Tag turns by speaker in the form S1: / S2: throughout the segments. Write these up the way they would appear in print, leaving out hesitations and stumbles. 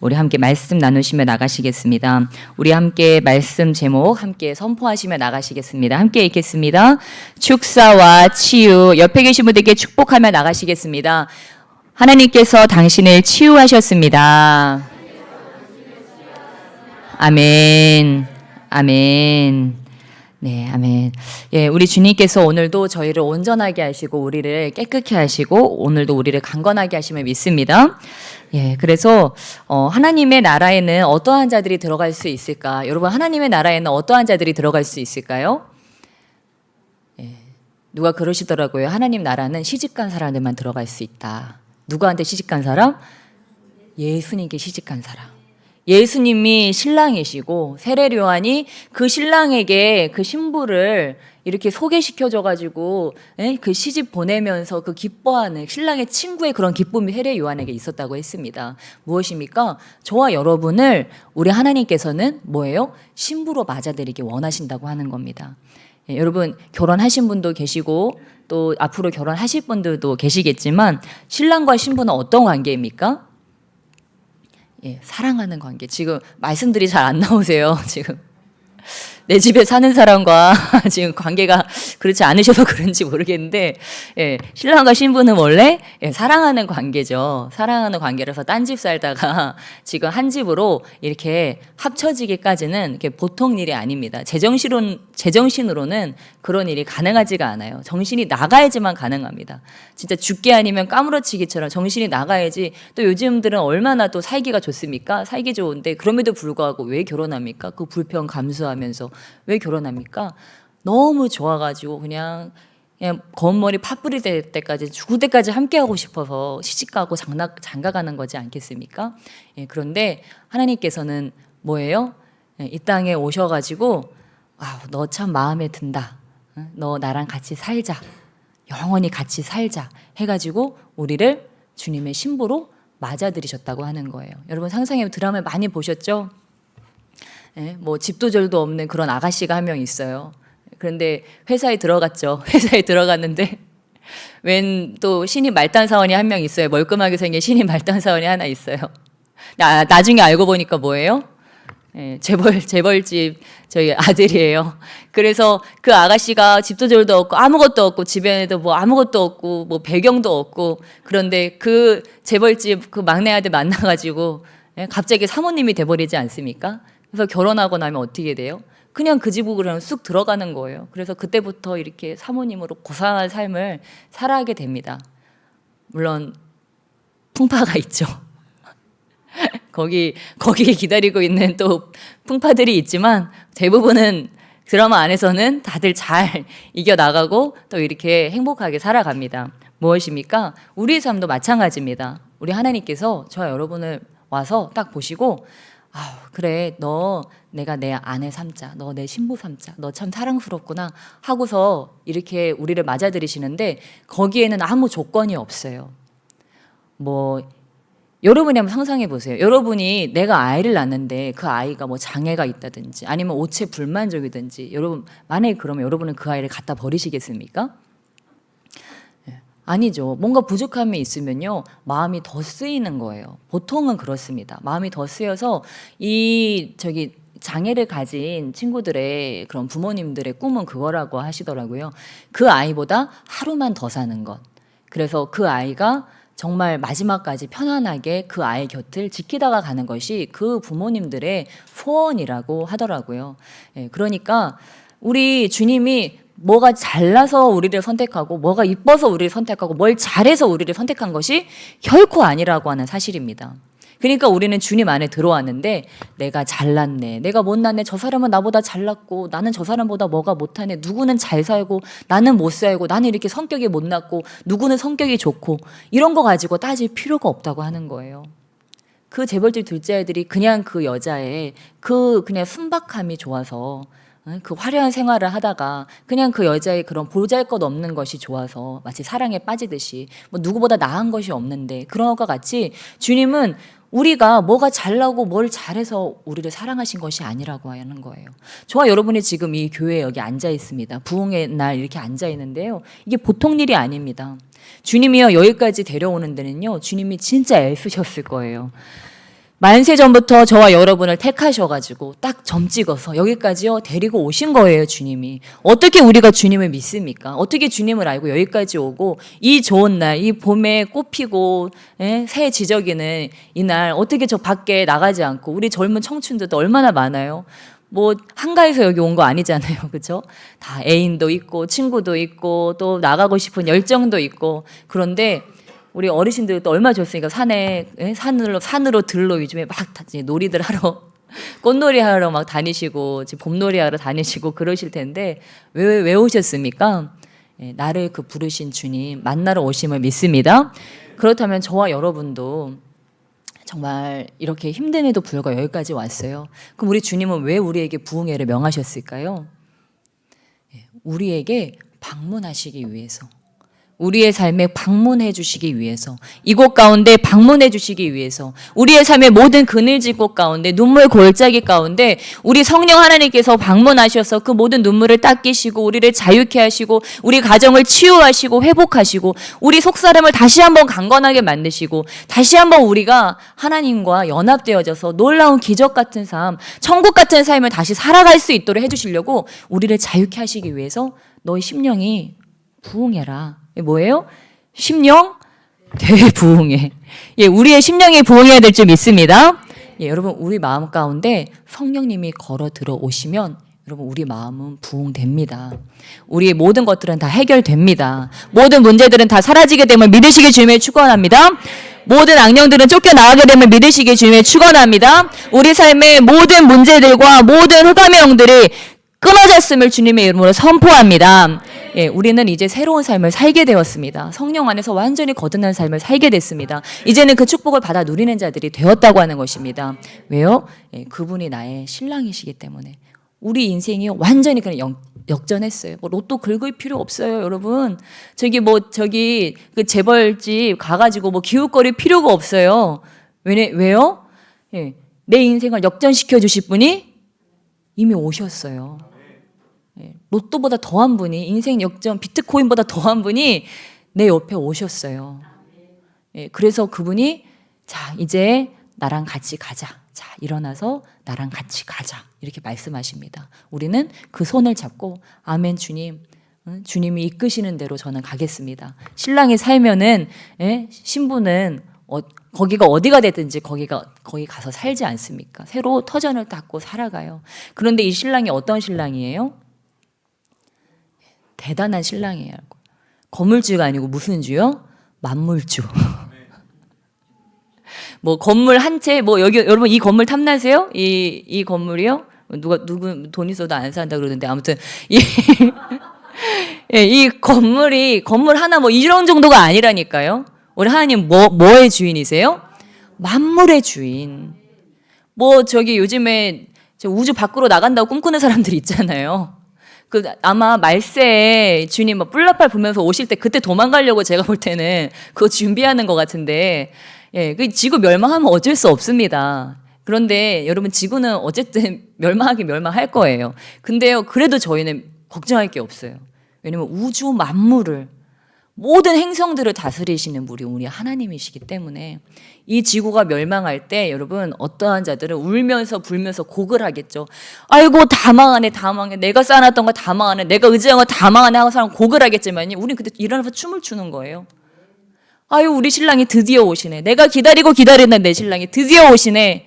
S1: 우리 함께 말씀 나누시며 나가시겠습니다. 우리 함께 말씀 제목 함께 선포하시며 나가시겠습니다. 함께 읽겠습니다. 축사와 치유, 옆에 계신 분들께 축복하며 나가시겠습니다. 하나님께서 당신을 치유하셨습니다. 아멘. 아멘. 네, 아멘. 예, 우리 주님께서 오늘도 저희를 온전하게 하시고 우리를 깨끗게 하시고 오늘도 우리를 강건하게 하심을 믿습니다. 예, 그래서 하나님의 나라에는 어떠한 자들이 들어갈 수 있을까? 여러분, 하나님의 나라에는 어떠한 자들이 들어갈 수 있을까요? 예, 누가 그러시더라고요. 하나님 나라는 시집간 사람들만 들어갈 수 있다. 누구한테 시집간 사람? 예수님께 시집간 사람. 예수님이 신랑이시고 세례 요한이 그 신랑에게 그 신부를 이렇게 소개시켜줘가지고 그 시집 보내면서 그 기뻐하는 신랑의 친구의 그런 기쁨이 세례 요한에게 있었다고 했습니다. 무엇입니까? 저와 여러분을 우리 하나님께서는 뭐예요? 신부로 맞아들이기 원하신다고 하는 겁니다. 예, 여러분 결혼하신 분도 계시고 또 앞으로 결혼하실 분들도 계시겠지만 신랑과 신부는 어떤 관계입니까? 예, 사랑하는 관계. 지금 말씀들이 잘 안 나오세요. 지금 내 집에 사는 사람과 지금 관계가 그렇지 않으셔서 그런지 모르겠는데, 예, 신랑과 신부는 원래 사랑하는 관계죠. 사랑하는 관계라서 딴 집 살다가 지금 한 집으로 이렇게 합쳐지기까지는 이렇게 보통 일이 아닙니다. 제정신으로는 그런 일이 가능하지가 않아요. 정신이 나가야지만 가능합니다. 진짜 죽기 아니면 까무러치기처럼 정신이 나가야지. 또 요즘들은 얼마나 또 살기가 좋습니까? 살기 좋은데 그럼에도 불구하고 왜 결혼합니까? 그 불평 감수하면서 왜 결혼합니까? 너무 좋아가지고 그냥 검은머리 팥불이 될 때까지 죽을 때까지 함께하고 싶어서 시집가고 장가가는 거지 않겠습니까? 예, 그런데 하나님께서는 뭐예요? 예, 이 땅에 오셔가지고 너 참 마음에 든다. 너 나랑 같이 살자. 영원히 같이 살자 해가지고 우리를 주님의 신부로 맞아들이셨다고 하는 거예요. 여러분 상상해 드라마 많이 보셨죠? 예, 뭐 집도 절도 없는 그런 아가씨가 한 명 있어요. 그런데 회사에 들어갔죠. 회사에 들어갔는데 웬 또 신입 말단 사원이 한 명 있어요. 멀끔하게 생긴 신입 말단 사원이 하나 있어요. 나중에 알고 보니까 뭐예요? 예, 재벌집 저희 아들이에요. 그래서 그 아가씨가 집도 절도 없고 아무것도 없고 집에도 뭐 아무것도 없고 뭐 배경도 없고 그런데 그 재벌집 그 막내 아들 만나가지고 갑자기 사모님이 돼버리지 않습니까? 그래서 결혼하고 나면 어떻게 돼요? 그냥 그 집으로 그냥 쑥 들어가는 거예요. 그래서 그때부터 이렇게 사모님으로 고상한 삶을 살아가게 됩니다. 물론 풍파가 있죠. 거기에 기다리고 있는 또 풍파들이 있지만 대부분은 드라마 안에서는 다들 잘 이겨나가고 또 이렇게 행복하게 살아갑니다. 무엇입니까? 우리의 삶도 마찬가지입니다. 우리 하나님께서 저와 여러분을 와서 딱 보시고 그래 내가 내 아내 삼자, 너 내 신부 삼자, 너 참 사랑스럽구나 하고서 이렇게 우리를 맞아들이시는데 거기에는 아무 조건이 없어요. 뭐 여러분이 한번 상상해 보세요. 여러분이 내가 아이를 낳는데 그 아이가 뭐 장애가 있다든지 아니면 오체 불만족이든지 여러분 만약에 그러면 여러분은 그 아이를 갖다 버리시겠습니까? 아니죠. 뭔가 부족함이 있으면요 마음이 더 쓰이는 거예요. 보통은 그렇습니다. 마음이 더 쓰여서 장애를 가진 친구들의 그런 부모님들의 꿈은 그거라고 하시더라고요. 그 아이보다 하루만 더 사는 것. 그래서 그 아이가 정말 마지막까지 편안하게 그 아이 곁을 지키다가 가는 것이 그 부모님들의 소원이라고 하더라고요. 예, 그러니까 우리 주님이 뭐가 잘나서 우리를 선택하고 뭐가 이뻐서 우리를 선택하고 뭘 잘해서 우리를 선택한 것이 결코 아니라고 하는 사실입니다. 그러니까 우리는 주님 안에 들어왔는데 내가 잘났네, 내가 못났네, 저 사람은 나보다 잘났고 나는 저 사람보다 뭐가 못하네, 누구는 잘 살고 나는 못 살고 나는 이렇게 성격이 못났고 누구는 성격이 좋고 이런 거 가지고 따질 필요가 없다고 하는 거예요. 그 재벌집 둘째 아들이 그냥 그 여자의 그냥 순박함이 좋아서 그 화려한 생활을 하다가 그냥 그 여자의 그런 보잘것없는 것이 좋아서 마치 사랑에 빠지듯이 뭐 누구보다 나은 것이 없는데 그런 것과 같이 주님은 우리가 뭐가 잘나고 뭘 잘해서 우리를 사랑하신 것이 아니라고 하는 거예요. 저와 여러분이 지금 이 교회에 여기 앉아 있습니다. 부흥의 날 이렇게 앉아 있는데요. 이게 보통 일이 아닙니다. 주님이요 여기까지 데려오는 데는요 주님이 진짜 애쓰셨을 거예요. 만세 전부터 저와 여러분을 택하셔가지고 딱 점 찍어서 여기까지요 데리고 오신 거예요, 주님이. 어떻게 우리가 주님을 믿습니까? 어떻게 주님을 알고 여기까지 오고 이 좋은 날, 이 봄에 꽃 피고 새 지저귀는 이 날 어떻게 저 밖에 나가지 않고 우리 젊은 청춘들도 얼마나 많아요. 뭐 한가해서 여기 온 거 아니잖아요, 그렇죠? 다 애인도 있고 친구도 있고 또 나가고 싶은 열정도 있고. 그런데 우리 어르신들도 얼마 좋습니까? 산으로 들로 요즘에 막 놀이들 하러 꽃놀이 하러 막 다니시고 지금 봄놀이 하러 다니시고 그러실 텐데 왜 오셨습니까? 나를 그 부르신 주님 만나러 오심을 믿습니다. 그렇다면 저와 여러분도 정말 이렇게 힘듦에도 불구하고 여기까지 왔어요. 그럼 우리 주님은 왜 우리에게 부흥회를 명하셨을까요? 우리에게 방문하시기 위해서. 우리의 삶에 방문해 주시기 위해서, 이곳 가운데 방문해 주시기 위해서, 우리의 삶의 모든 그늘진 곳 가운데, 눈물 골짜기 가운데 우리 성령 하나님께서 방문하셔서 그 모든 눈물을 닦이시고 우리를 자유케 하시고 우리 가정을 치유하시고 회복하시고 우리 속사람을 다시 한번 강건하게 만드시고 다시 한번 우리가 하나님과 연합되어져서 놀라운 기적 같은 삶, 천국 같은 삶을 다시 살아갈 수 있도록 해주시려고 우리를 자유케 하시기 위해서 너희 심령이 부흥해라. 뭐예요? 심령 대부흥회. 우리의 심령이 부흥해야 될 줄 믿습니다. 여러분, 우리 마음 가운데 성령님이 걸어 들어오시면 여러분 우리 마음은 부흥됩니다. 우리의 모든 것들은 다 해결됩니다. 모든 문제들은 다 사라지게 됨을 믿으시길 주님의 축원합니다. 모든 악령들은 쫓겨나가게 됨을 믿으시길 주님의 축원합니다. 우리 삶의 모든 문제들과 모든 흑암의 영들이 끊어졌음을 주님의 이름으로 선포합니다. 우리는 이제 새로운 삶을 살게 되었습니다. 성령 안에서 완전히 거듭난 삶을 살게 됐습니다. 이제는 그 축복을 받아 누리는 자들이 되었다고 하는 것입니다. 왜요? 그분이 나의 신랑이시기 때문에. 우리 인생이 완전히 그냥 역전했어요. 뭐 로또 긁을 필요 없어요, 여러분. 저기 그 재벌집 가가지고 뭐 기웃거릴 필요가 없어요. 왜요? 내 인생을 역전시켜 주실 분이 이미 오셨어요. 로또보다 더한 분이, 인생 역전 비트코인보다 더한 분이 내 옆에 오셨어요. 그래서 그분이 자 이제 나랑 같이 가자. 자 일어나서 나랑 같이 가자. 이렇게 말씀하십니다. 우리는 그 손을 잡고 아멘 주님, 주님이 이끄시는 대로 저는 가겠습니다. 신랑이 살면은 신부는 거기가 어디가 됐든지 거기 가서 살지 않습니까? 새로 터전을 닦고 살아가요. 그런데 이 신랑이 어떤 신랑이에요? 대단한 신랑이에요. 건물주가 아니고 무슨 주요? 만물주. 뭐 건물 한 채, 뭐 여기 여러분 이 건물 탐나세요? 이 건물이요? 누구 돈 있어도 안 산다 그러는데 아무튼 이 건물 하나 뭐 이런 정도가 아니라니까요. 우리 하나님 뭐의 주인이세요? 만물의 주인. 뭐 저기 요즘에 우주 밖으로 나간다고 꿈꾸는 사람들 있잖아요. 아마 말세에 주님 막 뿔나팔 불면서 오실 때 그때 도망가려고 제가 볼 때는 그거 준비하는 것 같은데, 그 지구 멸망하면 어쩔 수 없습니다. 그런데 여러분 지구는 어쨌든 멸망할 거예요. 근데요, 그래도 저희는 걱정할 게 없어요. 왜냐면 우주 만물을 모든 행성들을 다스리시는 우리 하나님이시기 때문에 이 지구가 멸망할 때 여러분 어떠한 자들은 울면서 불면서 곡을 하겠죠. 아이고 다 망하네 다 망해. 내가 쌓아놨던 거 다 망하네. 내가 의지한 거 다 망하네 하고 사람 곡을 하겠지만요. 우리는 그때 일어나서 춤을 추는 거예요. 아유 우리 신랑이 드디어 오시네. 내가 기다리고 기다리는 내 신랑이 드디어 오시네.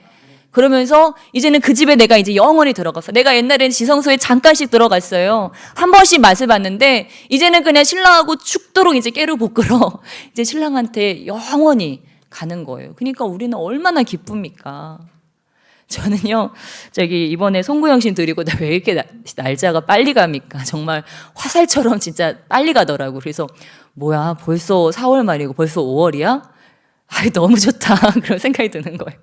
S1: 그러면서 이제는 그 집에 내가 이제 영원히 들어갔어. 내가 옛날에는 지성소에 잠깐씩 들어갔어요. 한 번씩 맛을 봤는데 이제는 그냥 신랑하고 죽도록 이제 깨를 볶으러 이제 신랑한테 영원히 가는 거예요. 그러니까 우리는 얼마나 기쁩니까? 저는요, 이번에 송구영신 드리고 나 왜 이렇게 날짜가 빨리 갑니까? 정말 화살처럼 진짜 빨리 가더라고. 그래서 뭐야, 벌써 4월 말이고 벌써 5월이야? 아이, 너무 좋다. 그런 생각이 드는 거예요.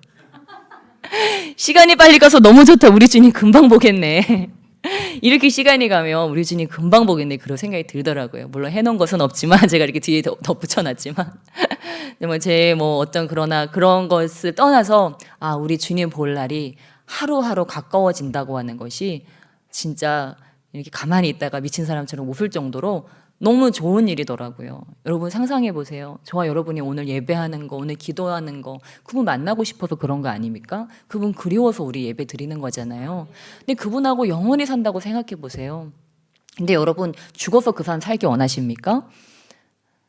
S1: 시간이 빨리 가서 너무 좋다. 우리 주님 금방 보겠네. 이렇게 시간이 가면 우리 주님 금방 보겠네. 그런 생각이 들더라고요. 물론 해놓은 것은 없지만 제가 이렇게 뒤에 덧붙여놨지만 어떤 그런 것을 떠나서 우리 주님 볼 날이 하루하루 가까워진다고 하는 것이 진짜 이렇게 가만히 있다가 미친 사람처럼 웃을 정도로 너무 좋은 일이더라고요. 여러분 상상해 보세요. 저와 여러분이 오늘 예배하는 거, 오늘 기도하는 거, 그분 만나고 싶어서 그런 거 아닙니까? 그분 그리워서 우리 예배 드리는 거잖아요. 근데 그분하고 영원히 산다고 생각해 보세요. 근데 여러분 죽어서 그 사람 살기 원하십니까?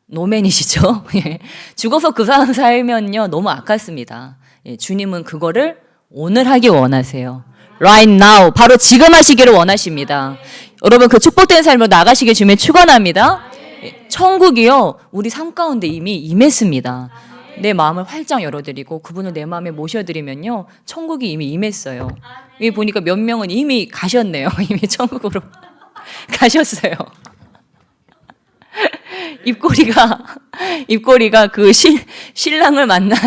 S1: 노맨이시죠? 예. 죽어서 그 사람 살면요 너무 아깝습니다. 예, 주님은 그거를 오늘 하기 원하세요. Right now, 바로 지금 하시기를 원하십니다. 여러분 그 축복된 삶으로 나가시길 주님의 축원합니다. 예, 천국이요 우리 삶 가운데 이미 임했습니다. 내 마음을 활짝 열어드리고 그분을 내 마음에 모셔드리면요 천국이 이미 임했어요. 여기 보니까 몇 명은 이미 가셨네요. 이미 천국으로 가셨어요. 입꼬리가 그 신랑을 만난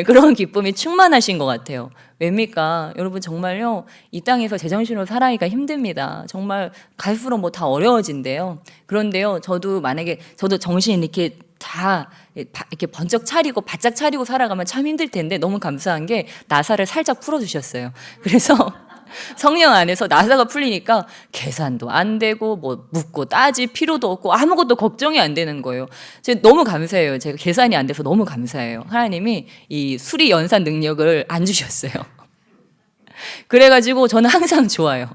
S1: 그런 기쁨이 충만하신 것 같아요. 왜입니까? 여러분 정말요 이 땅에서 제정신으로 살아가기가 힘듭니다. 정말 갈수록 뭐 다 어려워진대요. 그런데요 저도 만약에 저도 정신 이렇게 다 이렇게 번쩍 차리고 바짝 차리고 살아가면 참 힘들 텐데 너무 감사한 게 나사를 살짝 풀어주셨어요. 그래서 성령 안에서 나사가 풀리니까 계산도 안 되고 뭐 묻고 따질 필요도 없고 아무것도 걱정이 안 되는 거예요. 제가 너무 감사해요. 제가 계산이 안 돼서 너무 감사해요. 하나님이 이 수리 연산 능력을 안 주셨어요. 그래가지고 저는 항상 좋아요.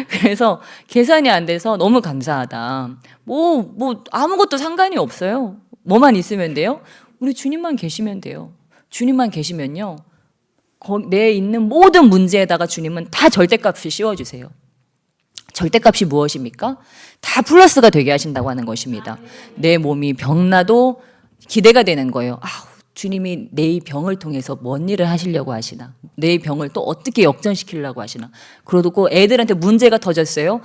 S1: 그래서 계산이 안 돼서 너무 감사하다. 뭐 아무것도 상관이 없어요. 뭐만 있으면 돼요? 우리 주님만 계시면 돼요. 주님만 계시면요. 내 있는 모든 문제에다가 주님은 다 절대값을 씌워주세요. 절대값이 무엇입니까? 다 플러스가 되게 하신다고 하는 것입니다. 내 몸이 병나도 기대가 되는 거예요. 주님이 내 병을 통해서 뭔 일을 하시려고 하시나? 내 병을 또 어떻게 역전시키려고 하시나? 그러고 애들한테 문제가 터졌어요.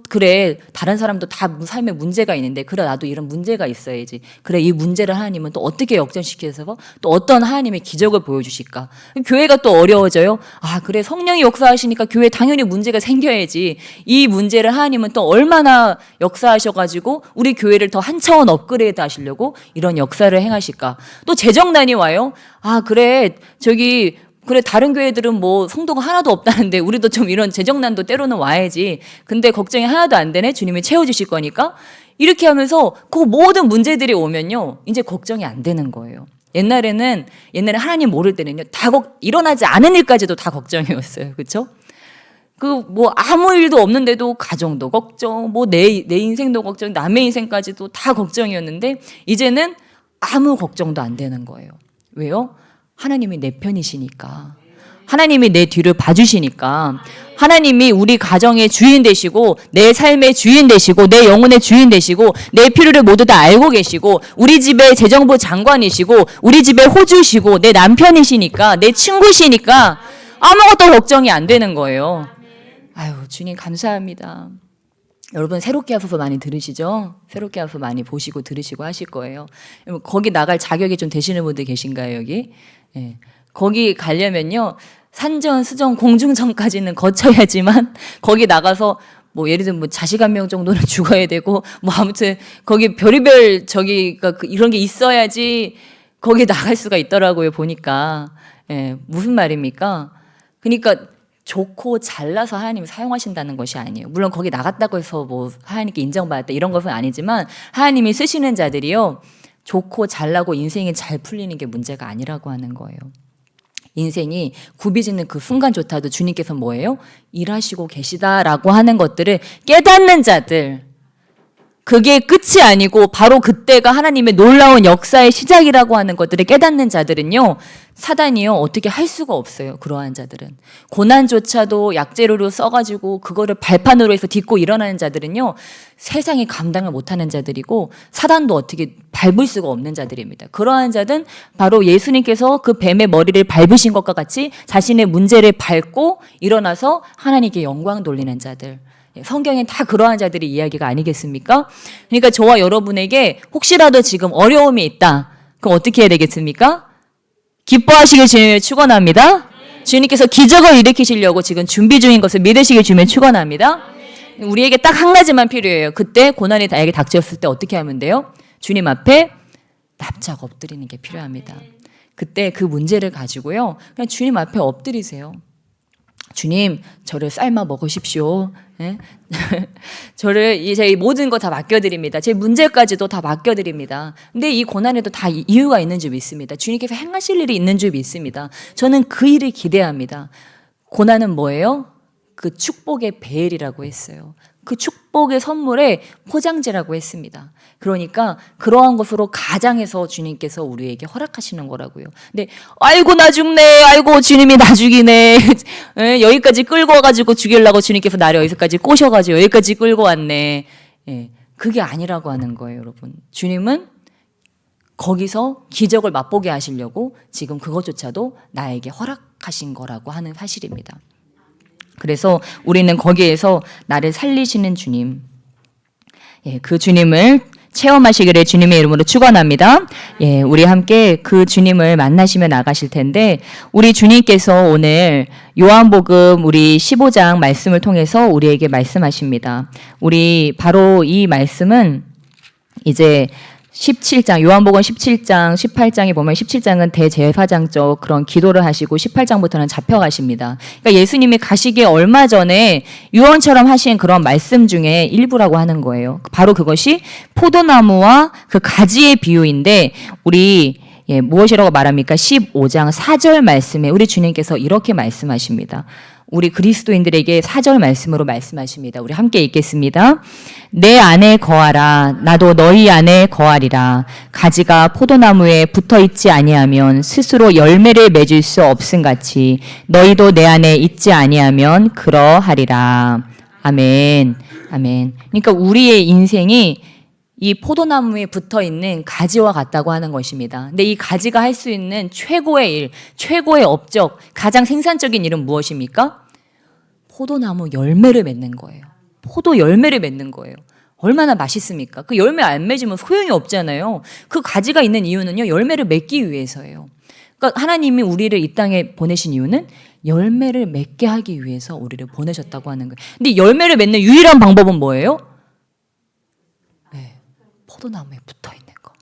S1: 그래. 다른 사람도 다 삶에 문제가 있는데 그래 나도 이런 문제가 있어야지. 그래 이 문제를 하나님은 또 어떻게 역전시켜서 또 어떤 하나님의 기적을 보여주실까? 교회가 또 어려워져요. 그래 성령이 역사하시니까 교회 당연히 문제가 생겨야지. 이 문제를 하나님은 또 얼마나 역사하셔가지고 우리 교회를 더 한 차원 업그레이드 하시려고 이런 역사를 행하실까? 또 재정난이 와요. 그래 다른 교회들은 뭐 성도가 하나도 없다는데 우리도 좀 이런 재정난도 때로는 와야지. 근데 걱정이 하나도 안 되네. 주님이 채워주실 거니까. 이렇게 하면서 그 모든 문제들이 오면요 이제 걱정이 안 되는 거예요. 옛날에 하나님 모를 때는요 다 일어나지 않은 일까지도 다 걱정이었어요. 그렇죠? 아무 일도 없는데도 가정도 걱정, 내 인생도 걱정, 남의 인생까지도 다 걱정이었는데 이제는 아무 걱정도 안 되는 거예요. 왜요? 하나님이 내 편이시니까. 하나님이 내 뒤를 봐주시니까. 하나님이 우리 가정의 주인 되시고 내 삶의 주인 되시고 내 영혼의 주인 되시고 내 필요를 모두 다 알고 계시고 우리 집의 재정부 장관이시고 우리 집의 호주시고 내 남편이시니까 내 친구시니까 아무것도 걱정이 안 되는 거예요. 주님 감사합니다. 여러분 새롭게 하소서 많이 들으시죠? 새롭게 하소서 많이 보시고 들으시고 하실 거예요. 거기 나갈 자격이 좀 되시는 분들 계신가요 여기? 예. 거기 가려면요 산전, 수전, 공중전까지는 거쳐야지만 거기 나가서 예를 들면 자식 한 명 정도는 죽어야 되고 아무튼 거기 별의별 이런 게 있어야지 거기 나갈 수가 있더라고요 보니까. 예. 무슨 말입니까? 그러니까 좋고 잘나서 하나님이 사용하신다는 것이 아니에요. 물론 거기 나갔다고 해서 하나님께 인정받았다 이런 것은 아니지만 하나님이 쓰시는 자들이요 좋고 잘나고 인생이 잘 풀리는 게 문제가 아니라고 하는 거예요. 인생이 굽이지는 그 순간조차도 주님께서 뭐예요? 일하시고 계시다라고 하는 것들을 깨닫는 자들, 그게 끝이 아니고 바로 그때가 하나님의 놀라운 역사의 시작이라고 하는 것들을 깨닫는 자들은요 사단이요 어떻게 할 수가 없어요. 그러한 자들은 고난조차도 약재료로 써가지고 그거를 발판으로 해서 딛고 일어나는 자들은요 세상이 감당을 못하는 자들이고 사단도 어떻게 밟을 수가 없는 자들입니다. 그러한 자들은 바로 예수님께서 그 뱀의 머리를 밟으신 것과 같이 자신의 문제를 밟고 일어나서 하나님께 영광 돌리는 자들. 성경엔 다 그러한 자들의 이야기가 아니겠습니까? 그러니까 저와 여러분에게 혹시라도 지금 어려움이 있다. 그럼 어떻게 해야 되겠습니까? 기뻐하시길 주님을 축원합니다. 주님께서 기적을 일으키시려고 지금 준비 중인 것을 믿으시길 주님을 축원합니다. 우리에게 딱 한 가지만 필요해요. 그때 고난이 나에게 닥쳤을 때 어떻게 하면 돼요? 주님 앞에 납작 엎드리는 게 필요합니다. 그때 그 문제를 가지고요. 그냥 주님 앞에 엎드리세요. 주님, 저를 삶아 먹으십시오. 예? 저를 제 모든 거 다 맡겨드립니다. 제 문제까지도 다 맡겨드립니다. 근데 이 고난에도 다 이유가 있는 줄 믿습니다. 주님께서 행하실 일이 있는 줄 믿습니다. 저는 그 일을 기대합니다. 고난은 뭐예요? 그 축복의 베일이라고 했어요. 그 축복의 선물의 포장지라고 했습니다. 그러니까 그러한 것으로 가장해서 주님께서 우리에게 허락하시는 거라고요. 근데 아이고 나 죽네, 아이고 주님이 나 죽이네, 여기까지 끌고 와가지고 죽이려고 주님께서 나를 여기까지 꼬셔가지고 여기까지 끌고 왔네. 그게 아니라고 하는 거예요, 여러분. 주님은 거기서 기적을 맛보게 하시려고 지금 그것조차도 나에게 허락하신 거라고 하는 사실입니다. 그래서 우리는 거기에서 나를 살리시는 주님, 그 주님을 체험하시기를 주님의 이름으로 축원합니다. 우리 함께 그 주님을 만나시며 나가실 텐데, 우리 주님께서 오늘 요한복음 우리 15장 말씀을 통해서 우리에게 말씀하십니다. 우리 바로 이 말씀은 이제 17장, 요한복음 17장, 18장에 보면 17장은 대제사장적 그런 기도를 하시고 18장부터는 잡혀가십니다. 그러니까 예수님이 가시기 얼마 전에 유언처럼 하신 그런 말씀 중에 일부라고 하는 거예요. 바로 그것이 포도나무와 그 가지의 비유인데, 우리 무엇이라고 말합니까? 15장 4절 말씀에 우리 주님께서 이렇게 말씀하십니다. 우리 그리스도인들에게 4절 말씀으로 말씀하십니다. 우리 함께 읽겠습니다. 내 안에 거하라. 나도 너희 안에 거하리라. 가지가 포도나무에 붙어있지 아니하면 스스로 열매를 맺을 수 없음같이 너희도 내 안에 있지 아니하면 그러하리라. 아멘. 아멘. 그러니까 우리의 인생이 이 포도나무에 붙어있는 가지와 같다고 하는 것입니다. 근데 이 가지가 할 수 있는 최고의 일, 최고의 업적, 가장 생산적인 일은 무엇입니까? 포도나무 열매를 맺는 거예요. 포도 열매를 맺는 거예요. 얼마나 맛있습니까? 그 열매 안 맺으면 소용이 없잖아요. 그 가지가 있는 이유는요, 열매를 맺기 위해서예요. 그러니까 하나님이 우리를 이 땅에 보내신 이유는 열매를 맺게 하기 위해서 우리를 보내셨다고 하는 거예요. 근데 열매를 맺는 유일한 방법은 뭐예요? 포도나무에 붙어있는 거.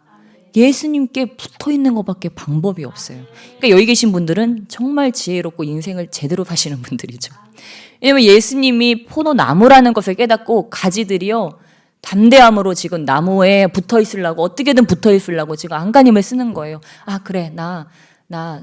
S1: 예수님께 붙어있는 것밖에 방법이 없어요. 그러니까 여기 계신 분들은 정말 지혜롭고 인생을 제대로 사시는 분들이죠. 왜냐하면 예수님이 포도나무라는 것을 깨닫고 가지들이요, 담대함으로 지금 나무에 붙어있으려고, 어떻게든 붙어있으려고 지금 안간힘을 쓰는 거예요. 아 그래, 나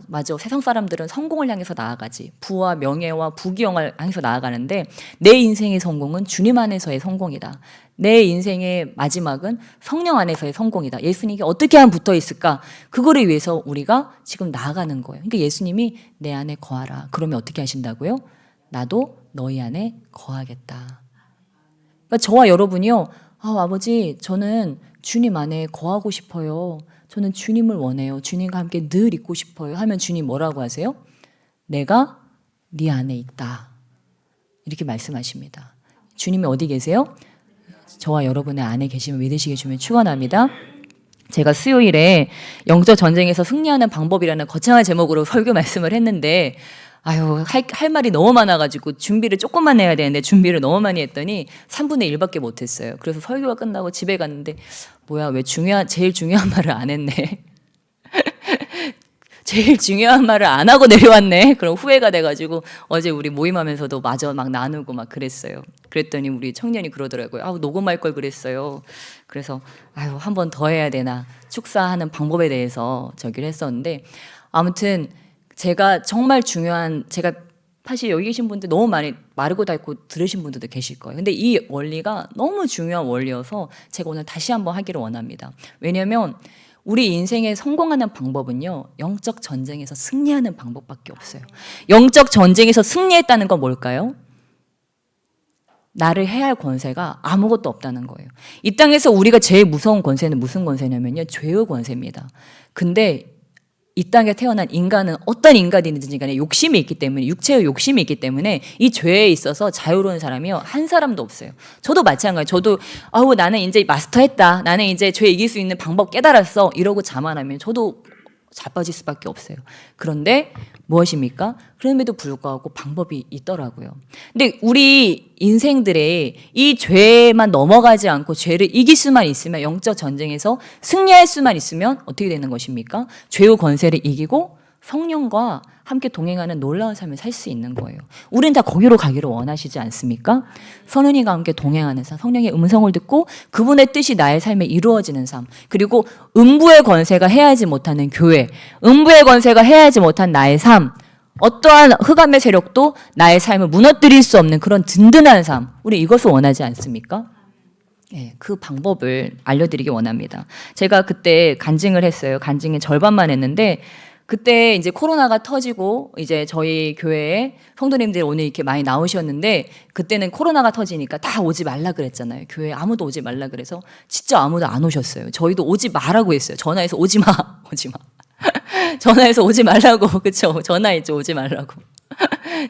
S1: 맞아. 세상 사람들은 성공을 향해서 나아가지. 부와 명예와 부귀영화를 향해서 나아가는데 내 인생의 성공은 주님 안에서의 성공이다. 내 인생의 마지막은 성령 안에서의 성공이다. 예수님께 어떻게 하면 붙어 있을까? 그거를 위해서 우리가 지금 나아가는 거예요. 그러니까 예수님이 내 안에 거하라. 그러면 어떻게 하신다고요? 나도 너희 안에 거하겠다. 그러니까 저와 여러분이요. 아버지, 저는 주님 안에 거하고 싶어요. 저는 주님을 원해요. 주님과 함께 늘 있고 싶어요. 하면 주님 뭐라고 하세요? 내가 네 안에 있다. 이렇게 말씀하십니다. 주님이 어디 계세요? 저와 여러분의 안에 계시면 믿으시게 주면 축원합니다. 제가 수요일에 영적 전쟁에서 승리하는 방법이라는 거창한 제목으로 설교 말씀을 했는데, 할 말이 너무 많아가지고 준비를 조금만 해야 되는데 준비를 너무 많이 했더니 3분의 1밖에 못했어요. 그래서 설교가 끝나고 집에 갔는데 뭐야, 왜 제일 중요한 말을 안 했네. 제일 중요한 말을 안 하고 내려왔네. 그럼 후회가 돼가지고 어제 우리 모임하면서도 마저 막 나누고 막 그랬어요. 그랬더니 우리 청년이 그러더라고요. 녹음할 걸 그랬어요. 그래서 한 번 더 해야 되나, 축사하는 방법에 대해서 저기를 했었는데, 아무튼 제가 정말 중요한, 제가 사실 여기 계신 분들 너무 많이 마르고 닳고 들으신 분들도 계실 거예요. 근데 이 원리가 너무 중요한 원리여서 제가 오늘 다시 한번 하기를 원합니다. 왜냐하면 우리 인생에 성공하는 방법은요, 영적 전쟁에서 승리하는 방법밖에 없어요. 영적 전쟁에서 승리했다는 건 뭘까요? 나를 해할 권세가 아무것도 없다는 거예요. 이 땅에서 우리가 제일 무서운 권세는 무슨 권세냐면요, 죄의 권세입니다. 근데 이 땅에 태어난 인간은 어떤 인간이든지 간에 욕심이 있기 때문에, 육체의 욕심이 있기 때문에 이 죄에 있어서 자유로운 사람이요, 한 사람도 없어요. 저도 마찬가지예요. 저도 나는 이제 마스터했다, 나는 이제 죄 이길 수 있는 방법 깨달았어, 이러고 자만하면 저도 자빠질 수밖에 없어요. 그런데 무엇입니까? 그럼에도 불구하고 방법이 있더라고요. 근데 우리 인생들의 이 죄만 넘어가지 않고 죄를 이길 수만 있으면, 영적 전쟁에서 승리할 수만 있으면 어떻게 되는 것입니까? 죄의 권세를 이기고 성령과 함께 동행하는 놀라운 삶을 살 수 있는 거예요. 우린 다 거기로 가기를 원하시지 않습니까? 선은이가 함께 동행하는 삶, 성령의 음성을 듣고 그분의 뜻이 나의 삶에 이루어지는 삶, 그리고 음부의 권세가 해하지 못하는 교회, 음부의 권세가 해하지 못한 나의 삶, 어떠한 흑암의 세력도 나의 삶을 무너뜨릴 수 없는 그런 든든한 삶, 우리 이것을 원하지 않습니까? 예, 그 방법을 알려드리기 원합니다. 제가 그때 간증을 했어요. 간증의 절반만 했는데, 그때 이제 코로나가 터지고 이제 저희 교회에 성도님들이 오늘 이렇게 많이 나오셨는데, 그때는 코로나가 터지니까 다 오지 말라 그랬잖아요. 교회에 아무도 오지 말라 그래서 진짜 아무도 안 오셨어요. 저희도 오지 마라고 했어요. 전화해서 오지 마, 오지 마. 전화해서 오지 말라고, 그쵸? 전화했죠, 오지 말라고.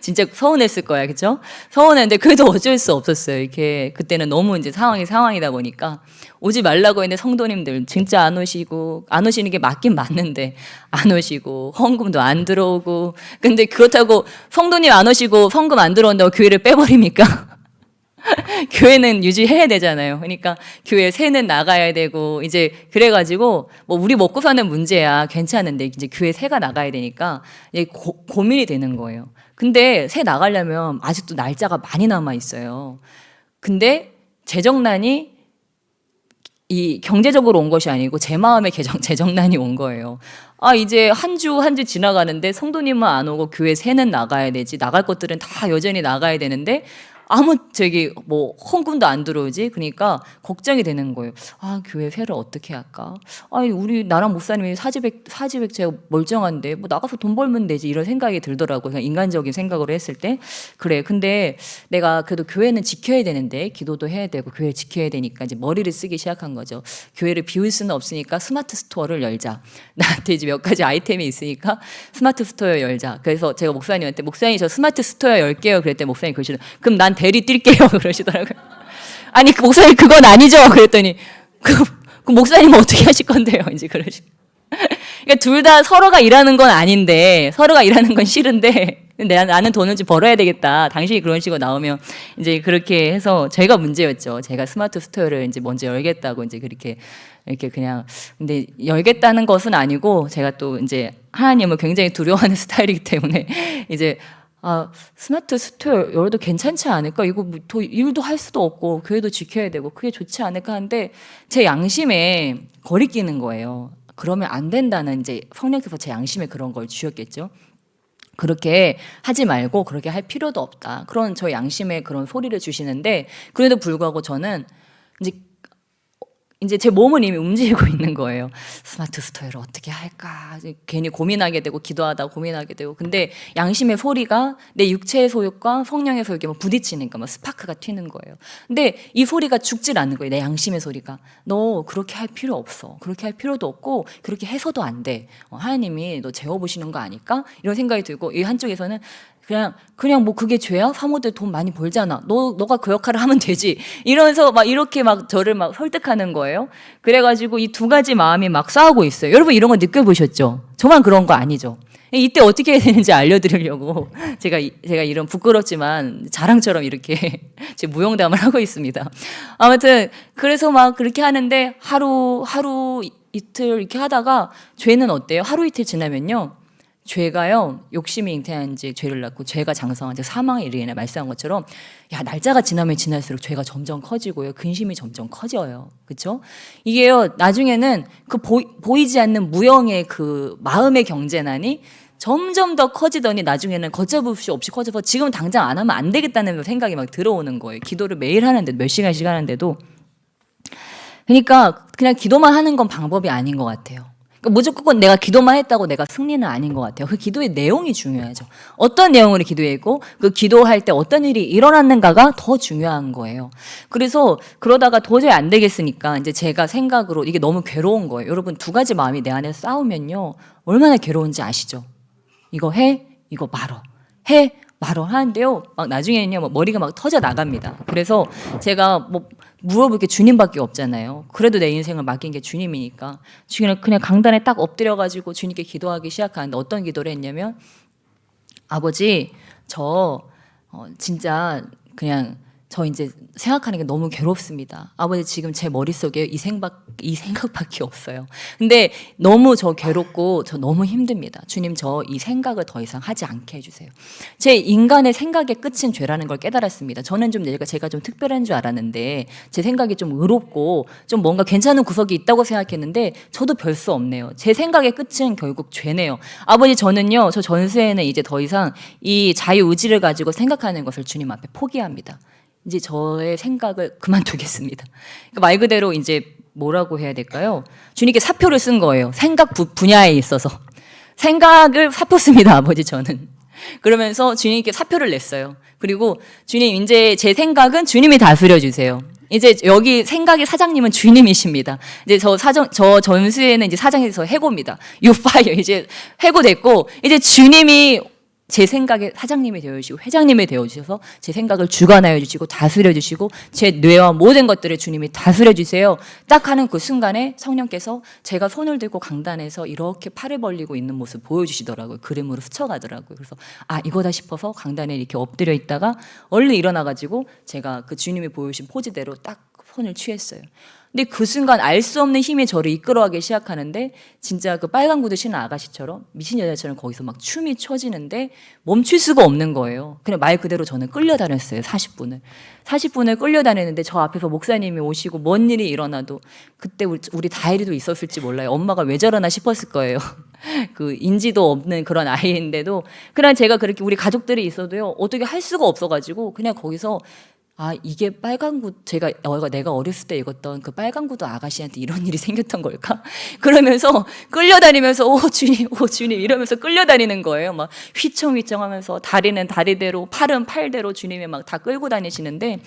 S1: 진짜 서운했을 거야, 그쵸? 서운했는데 그래도 어쩔 수 없었어요. 이렇게 그때는 너무 이제 상황이다 보니까 오지 말라고 했는데 성도님들 진짜 안 오시고, 안 오시는 게 맞긴 맞는데 안 오시고 헌금도 안 들어오고. 근데 그렇다고 성도님 안 오시고 헌금 안 들어온다고 교회를 빼버립니까? 교회는 유지해야 되잖아요. 그러니까 교회 세는 나가야 되고, 이제 그래가지고 뭐 우리 먹고 사는 문제야 괜찮은데 이제 교회 세가 나가야 되니까 이제 고민이 되는 거예요. 근데 세 나가려면 아직도 날짜가 많이 남아 있어요. 근데 재정난이 이 경제적으로 온 것이 아니고 제 마음의 재정난이 온 거예요. 아, 이제 한 주 지나가는데 성도님은 안 오고 교회 세는 나가야 되지, 나갈 것들은 다 여전히 나가야 되는데 아무 뭐 헌금도 안 들어오지. 그러니까 걱정이 되는 거예요. 아, 교회 세를 어떻게 할까? 아, 우리 나랑 목사님이 사지백 제가 멀쩡한데 뭐 나가서 돈 벌면 되지, 이런 생각이 들더라고요. 그냥 인간적인 생각으로 했을 때. 그래, 근데 내가 그래도 교회는 지켜야 되는데, 기도도 해야 되고 교회 지켜야 되니까 이제 머리를 쓰기 시작한 거죠. 교회를 비울 수는 없으니까 스마트 스토어를 열자. 나한테 이제 몇 가지 아이템이 있으니까 스마트 스토어 열자. 그래서 제가 목사님한테, 목사님 저 스마트 스토어 열게요. 그랬더니 목사님 그러시더라고요. 그럼 난 대리 뛸게요. 그러시더라고요. 아니, 목사님 그건 아니죠. 그랬더니 그 목사님은 어떻게 하실 건데요? 이제 그러니까 둘 다 서로가 일하는 건 아닌데, 서로가 일하는 건 싫은데 나는 돈을 좀 벌어야 되겠다. 당신이 그런 식으로 나오면 이제 그렇게 해서 제가 문제였죠. 제가 스마트 스토어를 이제 먼저 열겠다고 이제 그렇게 이렇게 그냥, 근데 열겠다는 것은 아니고 제가 또 이제 하나님을 굉장히 두려워하는 스타일이기 때문에 이제 스마트 스토어 열어도 괜찮지 않을까? 이거 뭐 더 일도 할 수도 없고 교회도 지켜야 되고 그게 좋지 않을까 하는데 제 양심에 거리끼는 거예요. 그러면 안 된다는, 이제 성령께서 제 양심에 그런 걸 주셨겠죠. 그렇게 하지 말고 그렇게 할 필요도 없다. 그런 저 양심에 그런 소리를 주시는데, 그래도 불구하고 저는 이제 제 몸은 이미 움직이고 있는 거예요. 스마트 스토어를 어떻게 할까? 괜히 고민하게 되고, 기도하다 고민하게 되고. 근데 양심의 소리가 내 육체의 소욕과 성령의 소욕이 부딪히니까 막 스파크가 튀는 거예요. 근데 이 소리가 죽질 않는 거예요. 내 양심의 소리가. 너 그렇게 할 필요 없어. 그렇게 할 필요도 없고 그렇게 해서도 안 돼. 하나님이 너 재워보시는 거 아닐까? 이런 생각이 들고, 이 한쪽에서는 그냥 뭐 그게 죄야? 사모들 돈 많이 벌잖아. 너가 그 역할을 하면 되지. 이러면서 막 이렇게 막 저를 막 설득하는 거예요. 그래가지고 이 두 가지 마음이 막 싸우고 있어요. 여러분 이런 거 느껴보셨죠? 저만 그런 거 아니죠? 이때 어떻게 해야 되는지 알려드리려고 제가 이런 부끄럽지만 자랑처럼 이렇게 제 무용담을 하고 있습니다. 아무튼 그래서 막 그렇게 하는데 하루 이틀 이렇게 하다가, 죄는 어때요? 하루 이틀 지나면요, 죄가요, 욕심이 잉태한 지 죄를 낳고 죄가 장성한 지 사망에 이르게 말씀한 것처럼, 날짜가 지나면 지날수록 죄가 점점 커지고요, 근심이 점점 커져요. 그렇죠? 이게요, 나중에는 그 보이지 않는 무형의 그 마음의 경제난이 점점 더 커지더니 나중에는 걷잡을 수 없이 커져서 지금 당장 안 하면 안 되겠다는 생각이 막 들어오는 거예요. 기도를 매일 하는데, 몇 시간씩 하는데도. 그러니까 그냥 기도만 하는 건 방법이 아닌 것 같아요. 그러니까 무조건 내가 기도만 했다고 내가 승리는 아닌 것 같아요. 그 기도의 내용이 중요하죠. 어떤 내용으로 기도했고 그 기도할 때 어떤 일이 일어났는가가 더 중요한 거예요. 그래서 그러다가 도저히 안 되겠으니까 이제 제가 생각으로, 이게 너무 괴로운 거예요. 여러분, 두 가지 마음이 내 안에 싸우면요, 얼마나 괴로운지 아시죠? 이거 해, 이거 말어. 해, 말어 하는데요, 막 나중에는요, 막 머리가 막 터져 나갑니다. 그래서 제가 뭐 물어볼 게 주님밖에 없잖아요. 그래도 내 인생을 맡긴 게 주님이니까 그냥 강단에 딱 엎드려가지고 주님께 기도하기 시작하는데, 어떤 기도를 했냐면, 아버지, 저 진짜 그냥 저 이제 생각하는 게 너무 괴롭습니다. 아버지 지금 제 머릿속에 이 생각밖에 없어요. 근데 너무 저 괴롭고 저 너무 힘듭니다. 주님 저 이 생각을 더 이상 하지 않게 해주세요. 제 인간의 생각의 끝은 죄라는 걸 깨달았습니다. 저는 좀 제가 좀 특별한 줄 알았는데 제 생각이 좀 의롭고 좀 뭔가 괜찮은 구석이 있다고 생각했는데 저도 별 수 없네요. 제 생각의 끝은 결국 죄네요. 아버지 저는요 저 전세에는 이제 더 이상 이 자유의지를 가지고 생각하는 것을 주님 앞에 포기합니다. 이제 저의 생각을 그만두겠습니다. 그러니까 말 그대로 이제 뭐라고 해야 될까요? 주님께 사표를 쓴 거예요. 생각 분야에 있어서. 생각을 사표 씁니다, 아버지 저는. 그러면서 주님께 사표를 냈어요. 그리고 주님 이제 제 생각은 주님이 다스려 주세요. 이제 여기 생각의 사장님은 주님이십니다. 이제 저 전수에는 이제 사장에서 해고입니다. You fire. 이제 해고됐고 이제 주님이 제 생각의 사장님이 되어주시고 회장님이 되어주셔서 제 생각을 주관하여 주시고 다스려 주시고 제 뇌와 모든 것들을 주님이 다스려 주세요. 딱 하는 그 순간에 성령께서 제가 손을 들고 강단에서 이렇게 팔을 벌리고 있는 모습 보여주시더라고요. 그림으로 스쳐가더라고요. 그래서 아 이거다 싶어서 강단에 이렇게 엎드려 있다가 얼른 일어나가지고 제가 그 주님이 보여주신 포즈대로 딱 손을 취했어요. 근데 그 순간 알 수 없는 힘이 저를 이끌어가기 시작하는데 진짜 그 빨간 구두 신은 아가씨처럼 미친 여자처럼 거기서 막 춤이 춰지는데 멈출 수가 없는 거예요. 그냥 말 그대로 저는 끌려다녔어요. 40분을 끌려다녔는데 저 앞에서 목사님이 오시고 뭔 일이 일어나도 그때 우리 다혜리도 있었을지 몰라요. 엄마가 왜 저러나 싶었을 거예요. 그 인지도 없는 그런 아이인데도 그냥 제가 그렇게 우리 가족들이 있어도요 어떻게 할 수가 없어가지고 그냥 거기서 아 이게 빨간 구 내가 어렸을 때 입었던 그 빨간 구두 아가씨한테 이런 일이 생겼던 걸까? 그러면서 끌려다니면서 오 주님 이러면서 끌려다니는 거예요. 막 휘청휘청하면서 다리는 다리대로 팔은 팔대로 주님이 막 다 끌고 다니시는데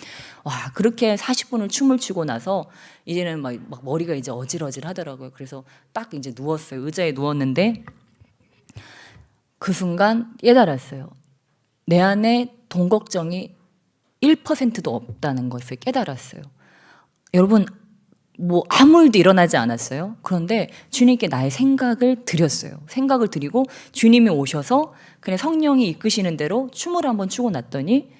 S1: 와 그렇게 40분을 춤을 추고 나서 이제는 막 머리가 이제 어질어질 하더라고요. 그래서 딱 이제 누웠어요. 의자에 누웠는데 그 순간 깨달았어요. 내 안에 돈 걱정이 1%도 없다는 것을 깨달았어요. 여러분 뭐 아무 일도 일어나지 않았어요. 그런데 주님께 나의 생각을 드렸어요. 생각을 드리고 주님이 오셔서 그냥 성령이 이끄시는 대로 춤을 한번 추고 났더니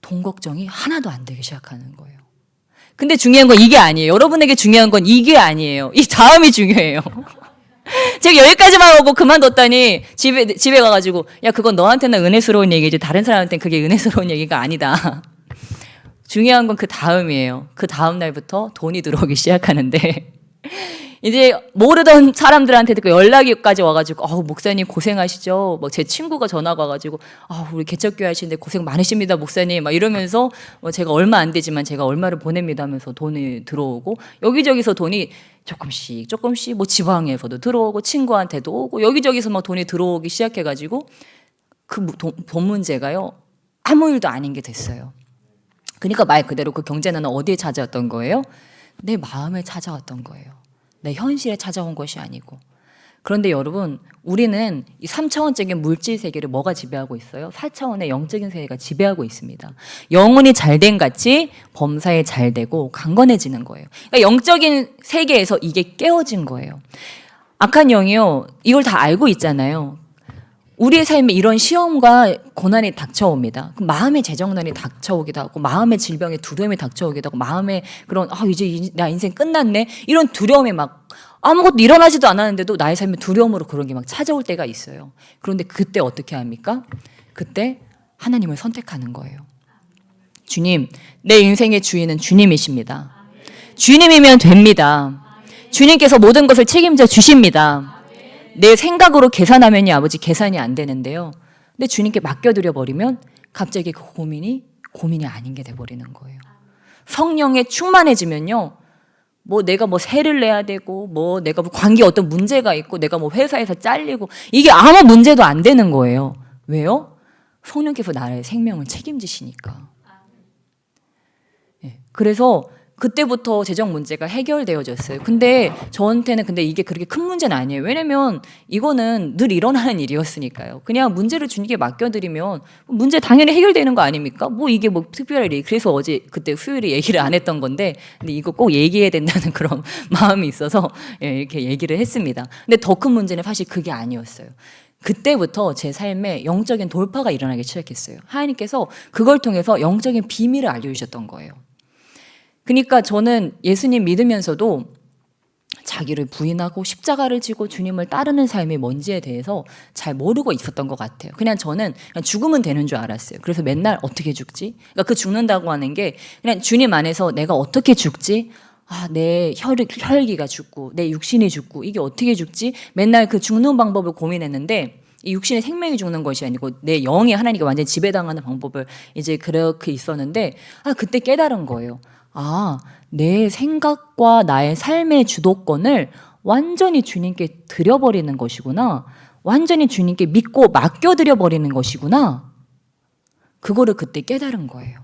S1: 돈 걱정이 하나도 안 되기 시작하는 거예요. 근데 중요한 건 이게 아니에요. 여러분에게 중요한 건 이게 아니에요. 이 다음이 중요해요. 제가 여기까지만 하고 그만뒀더니 집에 가가지고 야 그건 너한테는 은혜스러운 얘기지 다른 사람한테는 그게 은혜스러운 얘기가 아니다. 중요한 건 그 다음이에요. 그 다음 날부터 돈이 들어오기 시작하는데 이제 모르던 사람들한테도 그 연락이까지 와가지고 목사님 고생하시죠. 막 제 친구가 전화가 와가지고 우리 개척교회 하시는데 고생 많으십니다 목사님 막 이러면서 제가 얼마 안 되지만 제가 얼마를 보냅니다 하면서 돈이 들어오고 여기저기서 돈이 조금씩 뭐 지방에서도 들어오고 친구한테도 오고 여기저기서 막 돈이 들어오기 시작해가지고 그 돈 문제가요 아무 일도 아닌 게 됐어요. 그러니까 말 그대로 그 경제난은 어디에 찾아왔던 거예요? 내 마음에 찾아왔던 거예요. 내 현실에 찾아온 것이 아니고. 그런데 여러분 우리는 이 3차원적인 물질 세계를 뭐가 지배하고 있어요? 4차원의 영적인 세계가 지배하고 있습니다. 영혼이 잘된 같이 범사에 잘되고 강건해지는 거예요. 그러니까 영적인 세계에서 이게 깨어진 거예요. 악한 영이요 이걸 다 알고 있잖아요. 우리의 삶에 이런 시험과 고난이 닥쳐옵니다. 마음의 재정난이 닥쳐오기도 하고 마음의 질병의 두려움이 닥쳐오기도 하고 마음의 그런 이제 나 인생 끝났네 이런 두려움이 막 아무것도 일어나지도 않았는데도 나의 삶에 두려움으로 그런 게 막 찾아올 때가 있어요. 그런데 그때 어떻게 합니까? 그때 하나님을 선택하는 거예요. 주님, 내 인생의 주인은 주님이십니다. 주님이면 됩니다. 주님께서 모든 것을 책임져 주십니다. 내 생각으로 계산하면요 아버지 계산이 안 되는데요. 근데 주님께 맡겨드려 버리면 갑자기 그 고민이 아닌 게 돼버리는 거예요. 성령에 충만해지면요. 내가 세를 내야 되고 내가 관계에 어떤 문제가 있고 내가 회사에서 잘리고 이게 아무 문제도 안 되는 거예요. 왜요? 성령께서 나의 생명을 책임지시니까. 그래서 그때부터 재정 문제가 해결되어졌어요. 근데 저한테는 이게 그렇게 큰 문제는 아니에요. 왜냐면 이거는 늘 일어나는 일이었으니까요. 그냥 문제를 주님께 맡겨드리면 문제 당연히 해결되는 거 아닙니까? 이게 특별한 일. 그래서 어제 그때 수요일에 얘기를 안 했던 건데 근데 이거 꼭 얘기해야 된다는 그런 마음이 있어서 이렇게 얘기를 했습니다. 근데 더 큰 문제는 사실 그게 아니었어요. 그때부터 제 삶에 영적인 돌파가 일어나기 시작했어요. 하나님께서 그걸 통해서 영적인 비밀을 알려주셨던 거예요. 그러니까 저는 예수님 믿으면서도 자기를 부인하고 십자가를 지고 주님을 따르는 삶이 뭔지에 대해서 잘 모르고 있었던 것 같아요. 그냥 저는 그냥 죽으면 되는 줄 알았어요. 그래서 맨날 어떻게 죽지? 그러니까 그 죽는다고 하는 게 그냥 주님 안에서 내가 어떻게 죽지? 내 혈기가 죽고 내 육신이 죽고 이게 어떻게 죽지? 맨날 그 죽는 방법을 고민했는데 이 육신의 생명이 죽는 것이 아니고 내 영이 하나님께 완전히 지배당하는 방법을 이제 그렇게 있었는데 그때 깨달은 거예요. 내 생각과 나의 삶의 주도권을 완전히 주님께 드려버리는 것이구나. 완전히 주님께 믿고 맡겨드려 버리는 것이구나. 그거를 그때 깨달은 거예요.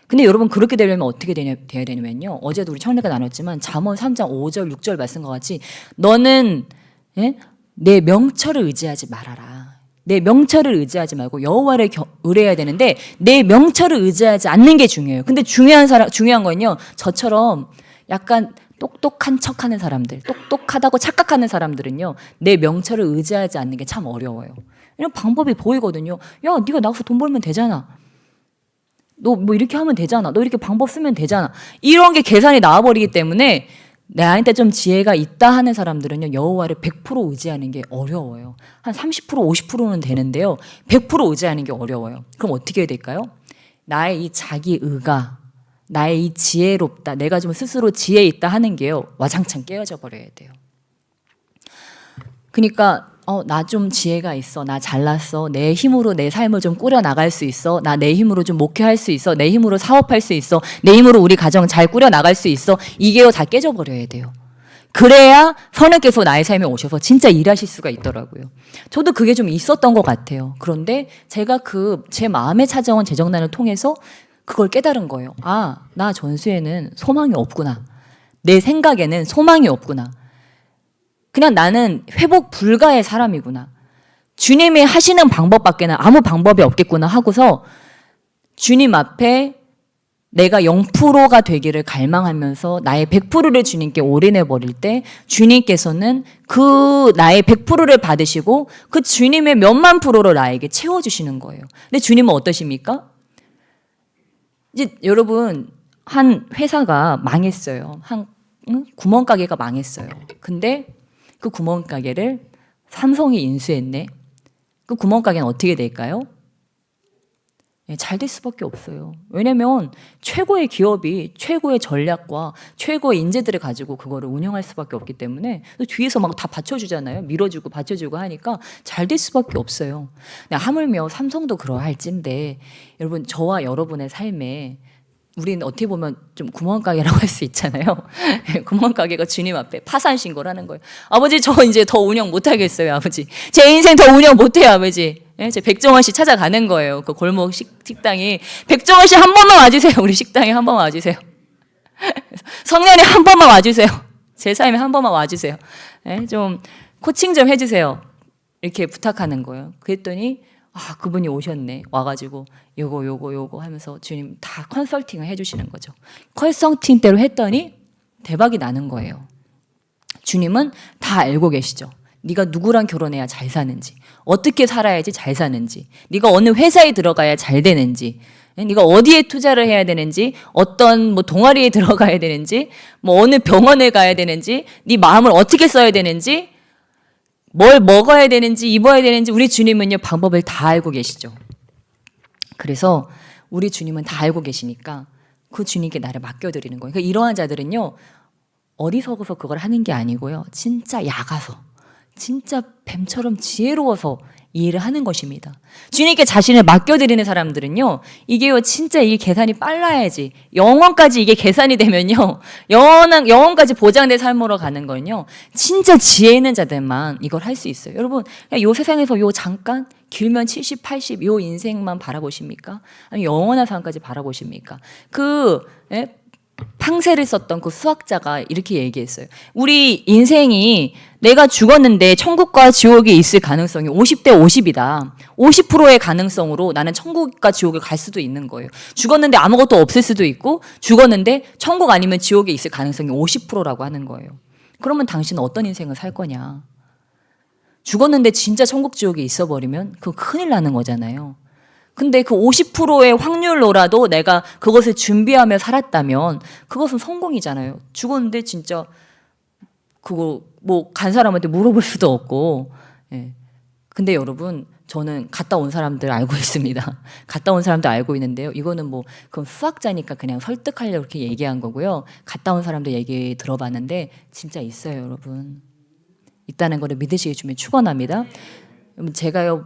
S1: 근데 여러분 그렇게 되려면 어떻게 돼야 되냐면요. 어제도 우리 청래가 나눴지만 잠언 3장 5절 6절 말씀과 같이 너는 내 명철을 의지하지 말아라. 내 명철을 의지하지 말고 여호와를 의뢰해야 되는데 내 명철을 의지하지 않는 게 중요해요. 근데 중요한 건요. 저처럼 약간 똑똑한 척하는 사람들, 똑똑하다고 착각하는 사람들은요. 내 명철을 의지하지 않는 게 참 어려워요. 이런 방법이 보이거든요. 야, 네가 나가서 돈 벌면 되잖아. 너 뭐 이렇게 하면 되잖아. 너 이렇게 방법 쓰면 되잖아. 이런 게 계산이 나와버리기 때문에 나한테 좀 지혜가 있다 하는 사람들은요. 여호와를 100% 의지하는 게 어려워요. 한 30% 50%는 되는데요. 100% 의지하는 게 어려워요. 그럼 어떻게 해야 될까요? 나의 이 자기 의가 나의 이 지혜롭다. 내가 좀 스스로 지혜 있다 하는 게요. 와장창 깨어져 버려야 돼요. 그러니까 나 좀 지혜가 있어. 나 잘났어. 내 힘으로 내 삶을 좀 꾸려나갈 수 있어. 나 내 힘으로 좀 목회할 수 있어. 내 힘으로 사업할 수 있어. 내 힘으로 우리 가정 잘 꾸려나갈 수 있어. 이게요 다 깨져버려야 돼요. 그래야 성령께서 나의 삶에 오셔서 진짜 일하실 수가 있더라고요. 저도 그게 좀 있었던 것 같아요. 그런데 제가 제 마음에 찾아온 재정난을 통해서 그걸 깨달은 거예요. 나 전수에는 소망이 없구나. 내 생각에는 소망이 없구나. 그냥 나는 회복 불가의 사람이구나. 주님이 하시는 방법밖에는 아무 방법이 없겠구나 하고서 주님 앞에 내가 0%가 되기를 갈망하면서 나의 100%를 주님께 올인해 버릴 때 주님께서는 그 나의 100%를 받으시고 그 주님의 몇만 프로를 나에게 채워주시는 거예요. 근데 주님은 어떠십니까? 이제 여러분 한 회사가 망했어요. 한 구멍가게가 망했어요. 근데 그 구멍가게를 삼성이 인수했네. 그 구멍가게는 어떻게 될까요? 잘 될 수밖에 없어요. 왜냐면 최고의 기업이 최고의 전략과 최고의 인재들을 가지고 그거를 운영할 수밖에 없기 때문에 뒤에서 막 다 받쳐주잖아요. 밀어주고 받쳐주고 하니까 잘 될 수밖에 없어요. 하물며 삼성도 그러할진데 여러분 저와 여러분의 삶에 우리는 어떻게 보면 좀 구멍가게라고 할 수 있잖아요. 구멍가게가 주님 앞에 파산 신고를 하는 거예요. 아버지 저 이제 더 운영 못하겠어요. 아버지 제 인생 더 운영 못해요. 아버지. 제 백종원 씨 찾아가는 거예요. 그 골목 식당이 백종원 씨 한 번만 와주세요. 우리 식당에 한 번만 와주세요. 성년에 한 번만 와주세요. 제 삶에 한 번만 와주세요. 좀 코칭 좀 해주세요. 이렇게 부탁하는 거예요. 그랬더니 그분이 오셨네. 와가지고 요거 하면서 주님 다 컨설팅을 해주시는 거죠. 컨설팅대로 했더니 대박이 나는 거예요. 주님은 다 알고 계시죠. 네가 누구랑 결혼해야 잘 사는지, 어떻게 살아야지 잘 사는지, 네가 어느 회사에 들어가야 잘 되는지, 네가 어디에 투자를 해야 되는지, 어떤 동아리에 들어가야 되는지, 어느 병원에 가야 되는지, 네 마음을 어떻게 써야 되는지, 뭘 먹어야 되는지 입어야 되는지 우리 주님은요 방법을 다 알고 계시죠. 그래서 우리 주님은 다 알고 계시니까 그 주님께 나를 맡겨드리는 거예요. 그러니까 이러한 자들은요 어리석어서 그걸 하는 게 아니고요 진짜 약아서 진짜 뱀처럼 지혜로워서 이 일을 하는 것입니다. 주님께 자신을 맡겨드리는 사람들은요 이게요 진짜 이게 계산이 빨라야지 영원까지 이게 계산이 되면요 영원까지 보장된 삶으로 가는 건요 진짜 지혜 있는 자들만 이걸 할 수 있어요. 여러분 요 세상에서 요 잠깐 길면 70, 80 요 인생만 바라보십니까? 아니 영원한 삶까지 바라보십니까? 팡세를 썼던 그 수학자가 이렇게 얘기했어요. 우리 인생이 내가 죽었는데 천국과 지옥이 있을 가능성이 50대 50이다. 50%의 가능성으로 나는 천국과 지옥을 갈 수도 있는 거예요. 죽었는데 아무것도 없을 수도 있고 죽었는데 천국 아니면 지옥에 있을 가능성이 50%라고 하는 거예요. 그러면 당신은 어떤 인생을 살 거냐? 죽었는데 진짜 천국 지옥에 있어 버리면 그거 큰일 나는 거잖아요. 근데 그 50%의 확률로라도 내가 그것을 준비하며 살았다면 그것은 성공이잖아요. 죽었는데 진짜 그거 뭐 간 사람한테 물어볼 수도 없고. 예. 근데 여러분, 저는 갔다 온 사람들 알고 있습니다. 갔다 온 사람들 알고 있는데요. 이거는 뭐 그건 수학자니까 그냥 설득하려고 이렇게 얘기한 거고요. 갔다 온 사람들 얘기 들어봤는데 진짜 있어요, 여러분. 있다는 거를 믿으시기 좀 축원합니다. 제가요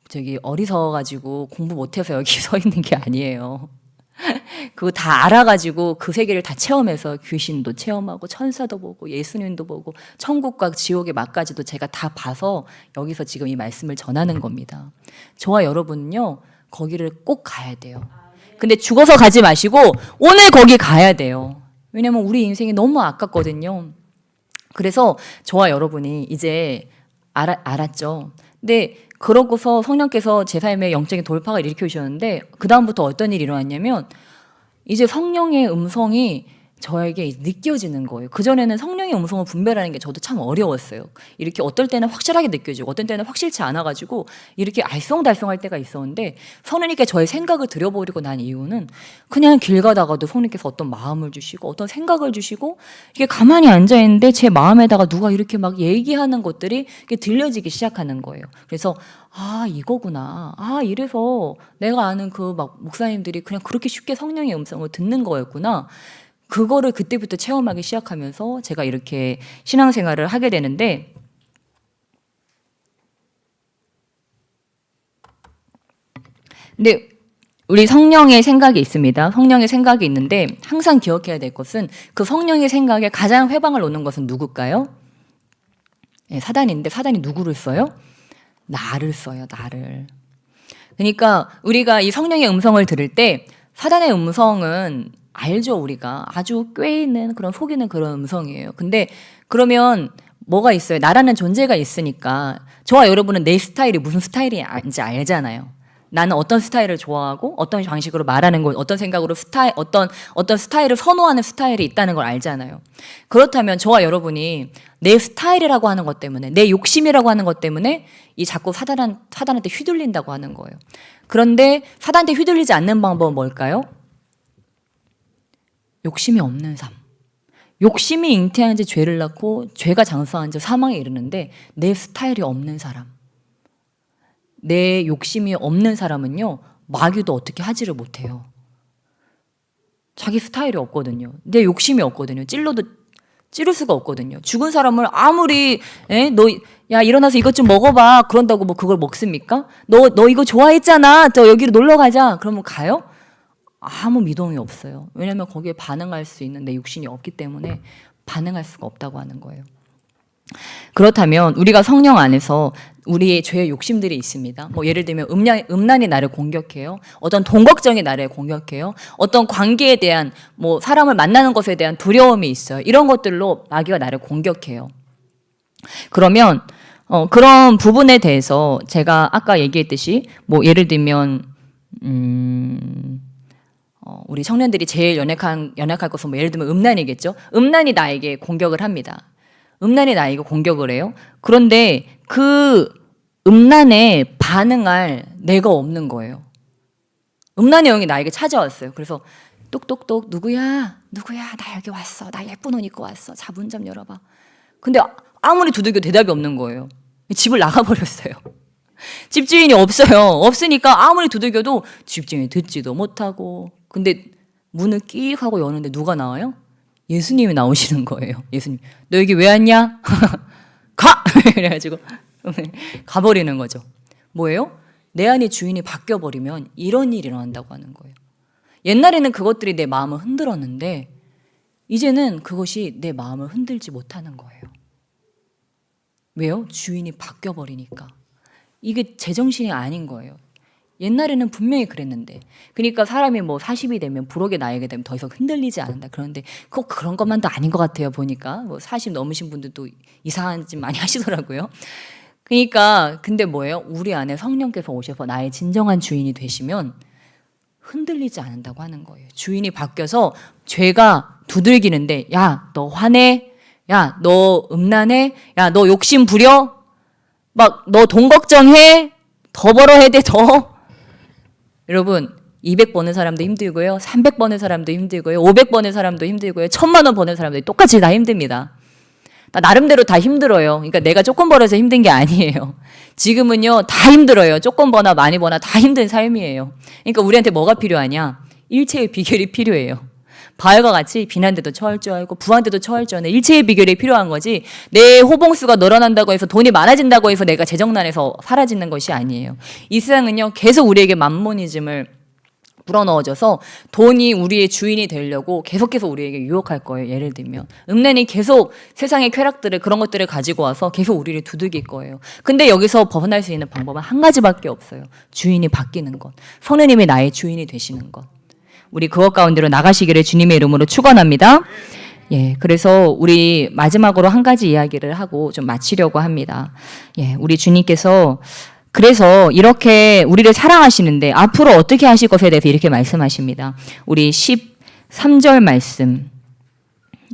S1: 저기 어리석어가지고 공부 못해서 여기 서 있는 게 아니에요. 그거 다 알아가지고 그 세계를 다 체험해서 귀신도 체험하고 천사도 보고 예수님도 보고 천국과 지옥의 맛까지도 제가 다 봐서 여기서 지금 이 말씀을 전하는 겁니다. 저와 여러분은요 거기를 꼭 가야 돼요. 근데 죽어서 가지 마시고 오늘 거기 가야 돼요. 왜냐면 우리 인생이 너무 아깝거든요. 그래서 저와 여러분이 이제 알았죠. 근데 그러고서 성령께서 제 삶에 영적인 돌파를 일으켜 주셨는데 그 다음부터 어떤 일이 일어났냐면 이제 성령의 음성이 저에게 느껴지는 거예요. 그전에는 성령의 음성을 분별하는 게 저도 참 어려웠어요. 이렇게 어떨 때는 확실하게 느껴지고 어떤 때는 확실치 않아가지고 이렇게 알쏭달쏭할 때가 있었는데 성령님께 저의 생각을 들여버리고 난 이유는 그냥 길 가다가도 성령님께서 어떤 마음을 주시고 어떤 생각을 주시고 이게 가만히 앉아있는데 제 마음에다가 누가 이렇게 막 얘기하는 것들이 이렇게 들려지기 시작하는 거예요. 그래서 아 이거구나. 아 이래서 내가 아는 그 막 목사님들이 그냥 그렇게 쉽게 성령의 음성을 듣는 거였구나. 그거를 그때부터 체험하기 시작하면서 제가 이렇게 신앙생활을 하게 되는데 근데 우리 성령의 생각이 있습니다. 성령의 생각이 있는데 항상 기억해야 될 것은 그 성령의 생각에 가장 회방을 놓는 것은 누굴까요? 네, 사단인데 사단이 누구를 써요? 나를 써요. 나를. 그러니까 우리가 이 성령의 음성을 들을 때 사단의 음성은 알죠, 우리가. 아주 꿰있는 그런 속이는 그런 음성이에요. 근데 그러면 뭐가 있어요? 나라는 존재가 있으니까 저와 여러분은 내 스타일이 무슨 스타일인지 알잖아요. 나는 어떤 스타일을 좋아하고 어떤 방식으로 말하는 거, 어떤 생각으로 어떤 스타일을 선호하는 스타일이 있다는 걸 알잖아요. 그렇다면 저와 여러분이 내 스타일이라고 하는 것 때문에 내 욕심이라고 하는 것 때문에 이 자꾸 사단한테 휘둘린다고 하는 거예요. 그런데 사단한테 휘둘리지 않는 방법은 뭘까요? 욕심이 없는 삶. 욕심이 잉태한 지 죄를 낳고 죄가 장수한 지 사망에 이르는데 내 스타일이 없는 사람. 내 욕심이 없는 사람은요. 마귀도 어떻게 하지를 못해요. 자기 스타일이 없거든요. 내 욕심이 없거든요. 찔러도 찌를 수가 없거든요. 죽은 사람을 아무리 너 야 일어나서 이것 좀 먹어봐 그런다고 뭐 그걸 먹습니까? 너 이거 좋아했잖아. 저 여기로 놀러 가자. 그러면 가요? 아무 미동이 없어요. 왜냐하면 거기에 반응할 수 있는 내 육신이 없기 때문에 반응할 수가 없다고 하는 거예요. 그렇다면 우리가 성령 안에서 우리의 죄의 욕심들이 있습니다. 뭐 예를 들면 음란이 나를 공격해요. 어떤 돈 걱정이 나를 공격해요. 어떤 관계에 대한 뭐 사람을 만나는 것에 대한 두려움이 있어요. 이런 것들로 마귀가 나를 공격해요. 그러면 그런 부분에 대해서 제가 아까 얘기했듯이 뭐 예를 들면 우리 청년들이 제일 연약할 것은 뭐 예를 들면 음란이겠죠. 음란이 나에게 공격을 합니다. 음란이 나에게 공격을 해요. 그런데 그 음란에 반응할 내가 없는 거예요. 음란의 영이 나에게 찾아왔어요. 그래서 똑똑똑 누구야? 나 여기 왔어. 나 예쁜 옷 입고 왔어. 자, 문 좀 열어봐. 근데 아무리 두들겨 대답이 없는 거예요. 집을 나가버렸어요. 집주인이 없어요. 없으니까 아무리 두들겨도 집주인이 듣지도 못하고. 근데 문을 끼익 하고 여는데 누가 나와요? 예수님이 나오시는 거예요. 예수님, 너 여기 왜 왔냐? 가! 그래가지고 가버리는 거죠. 뭐예요? 내 안의 주인이 바뀌어버리면 이런 일이 일어난다고 하는 거예요. 옛날에는 그것들이 내 마음을 흔들었는데 이제는 그것이 내 마음을 흔들지 못하는 거예요. 왜요? 주인이 바뀌어버리니까. 이게 제정신이 아닌 거예요. 옛날에는 분명히 그랬는데. 그러니까 사람이 뭐 40이 되면 부록의 나이가 되면 더 이상 흔들리지 않는다. 그런데 꼭 그런 것만도 아닌 것 같아요. 보니까 뭐 40 넘으신 분들도 이상한 짓 많이 하시더라고요. 그러니까 근데 뭐예요? 우리 안에 성령께서 오셔서 나의 진정한 주인이 되시면 흔들리지 않는다고 하는 거예요. 주인이 바뀌어서 죄가 두들기는데 야, 너 화내? 야, 너 음란해? 야, 너 욕심 부려? 막 너 돈 걱정해? 더 벌어야 돼, 더. 여러분, 200 버는 사람도 힘들고요. 300 버는 사람도 힘들고요. 500 버는 사람도 힘들고요. 1000만 원 버는 사람도 똑같이 다 힘듭니다. 나름대로 다 힘들어요. 그러니까 내가 조금 벌어서 힘든 게 아니에요. 지금은요, 다 힘들어요. 조금 버나 많이 버나 다 힘든 삶이에요. 그러니까 우리한테 뭐가 필요하냐? 일체의 비결이 필요해요. 바알과 같이 비난데도 처할 줄 알고 부한데도 처할 줄 아는 일체의 비결이 필요한 거지, 내 호봉수가 늘어난다고 해서 돈이 많아진다고 해서 내가 재정난에서 사라지는 것이 아니에요. 이 세상은요, 계속 우리에게 맘모니즘을 불어넣어줘서 돈이 우리의 주인이 되려고 계속해서 우리에게 유혹할 거예요. 예를 들면 음란이 계속 세상의 쾌락들을, 그런 것들을 가지고 와서 계속 우리를 두들길 거예요. 근데 여기서 벗어날 수 있는 방법은 한 가지밖에 없어요. 주인이 바뀌는 것. 성령님이 나의 주인이 되시는 것. 우리 그것 가운데로 나가시기를 주님의 이름으로 축원합니다. 예, 그래서 우리 마지막으로 한 가지 이야기를 하고 좀 마치려고 합니다. 예, 우리 주님께서 그래서 이렇게 우리를 사랑하시는데 앞으로 어떻게 하실 것에 대해서 이렇게 말씀하십니다. 우리 13절 말씀,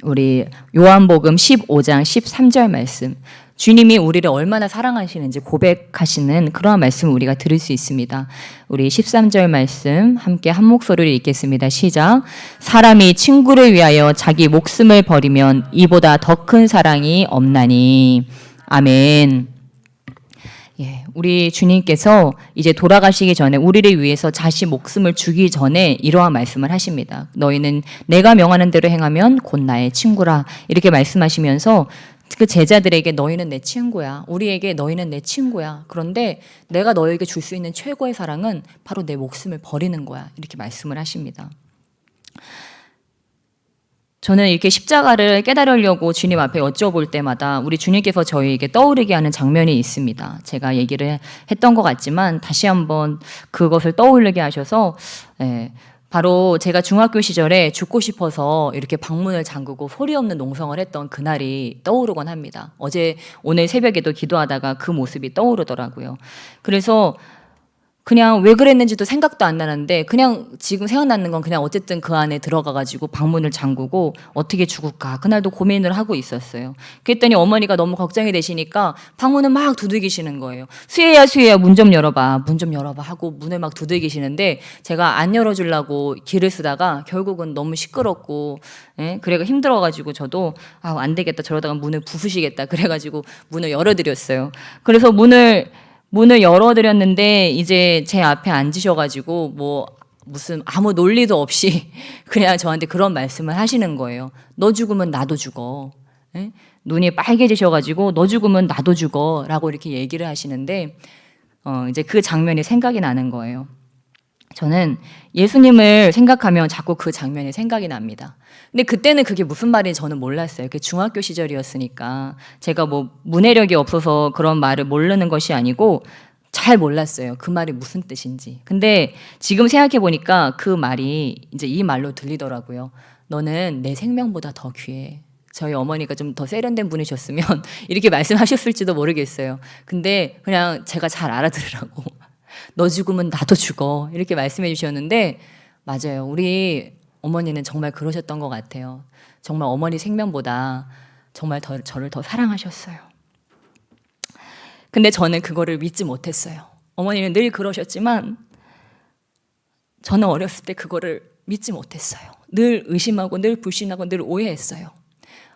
S1: 우리 요한복음 15장 13절 말씀, 주님이 우리를 얼마나 사랑하시는지 고백하시는 그러한 말씀을 우리가 들을 수 있습니다. 우리 13절 말씀 함께 한 목소리를 읽겠습니다. 시작. 사람이 친구를 위하여 자기 목숨을 버리면 이보다 더 큰 사랑이 없나니. 아멘. 예, 우리 주님께서 이제 돌아가시기 전에 우리를 위해서 자신 목숨을 주기 전에 이러한 말씀을 하십니다. 너희는 내가 명하는 대로 행하면 곧 나의 친구라. 이렇게 말씀하시면서 그 제자들에게 너희는 내 친구야. 우리에게 너희는 내 친구야. 그런데 내가 너에게 줄 수 있는 최고의 사랑은 바로 내 목숨을 버리는 거야. 이렇게 말씀을 하십니다. 저는 이렇게 십자가를 깨달으려고 주님 앞에 여쭤볼 때마다 우리 주님께서 저희에게 떠오르게 하는 장면이 있습니다. 제가 얘기를 했던 것 같지만 다시 한번 그것을 떠오르게 하셔서, 바로 제가 중학교 시절에 죽고 싶어서 이렇게 방문을 잠그고 소리 없는 농성을 했던 그날이 떠오르곤 합니다. 오늘 새벽에도 기도하다가 그 모습이 떠오르더라고요. 그래서 그냥 왜 그랬는지도 생각도 안 나는데 그냥 지금 생각나는 건 그냥 어쨌든 그 안에 들어가가지고 방문을 잠그고 어떻게 죽을까 그날도 고민을 하고 있었어요. 그랬더니 어머니가 너무 걱정이 되시니까 방문을 막 두들기시는 거예요. 수혜야 문 좀 열어봐 하고 문을 막 두들기시는데 제가 안 열어주려고 길을 쓰다가 결국은 너무 시끄럽고, 그래가 힘들어가지고 저도 안 되겠다, 저러다가 문을 부수시겠다 그래가지고 문을 열어드렸어요. 그래서 문을 열어드렸는데 이제 제 앞에 앉으셔가지고 무슨 아무 논리도 없이 그냥 저한테 그런 말씀을 하시는 거예요. 너 죽으면 나도 죽어. 눈이 빨개지셔가지고 너 죽으면 나도 죽어 라고 이렇게 얘기를 하시는데 이제 그 장면이 생각이 나는 거예요. 저는 예수님을 생각하면 자꾸 그 장면이 생각이 납니다. 근데 그때는 그게 무슨 말인지 저는 몰랐어요. 그게 중학교 시절이었으니까 제가 문해력이 없어서 그런 말을 모르는 것이 아니고 잘 몰랐어요. 그 말이 무슨 뜻인지. 근데 지금 생각해 보니까 그 말이 이제 이 말로 들리더라고요. 너는 내 생명보다 더 귀해. 저희 어머니가 좀 더 세련된 분이셨으면 이렇게 말씀하셨을지도 모르겠어요. 근데 그냥 제가 잘 알아들으라고. 너 죽으면 나도 죽어. 이렇게 말씀해 주셨는데 맞아요. 우리 어머니는 정말 그러셨던 것 같아요. 정말 어머니 생명보다 정말 저를 더 사랑하셨어요. 근데 저는 그거를 믿지 못했어요. 어머니는 늘 그러셨지만 저는 어렸을 때 그거를 믿지 못했어요. 늘 의심하고 늘 불신하고 늘 오해했어요.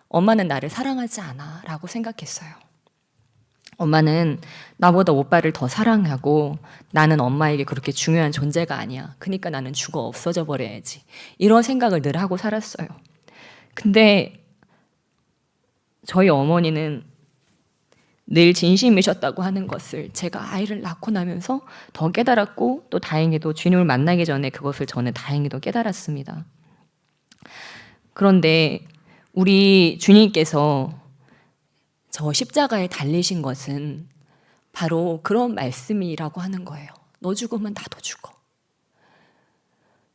S1: 엄마는 나를 사랑하지 않아 라고 생각했어요. 엄마는 나보다 오빠를 더 사랑하고 나는 엄마에게 그렇게 중요한 존재가 아니야. 그러니까 나는 죽어 없어져 버려야지. 이런 생각을 늘 하고 살았어요. 근데 저희 어머니는 늘 진심이셨다고 하는 것을 제가 아이를 낳고 나면서 더 깨달았고 또 다행히도 주님을 만나기 전에 그것을 저는 다행히도 깨달았습니다. 그런데 우리 주님께서 저 십자가에 달리신 것은 바로 그런 말씀이라고 하는 거예요. 너 죽으면 나도 죽어.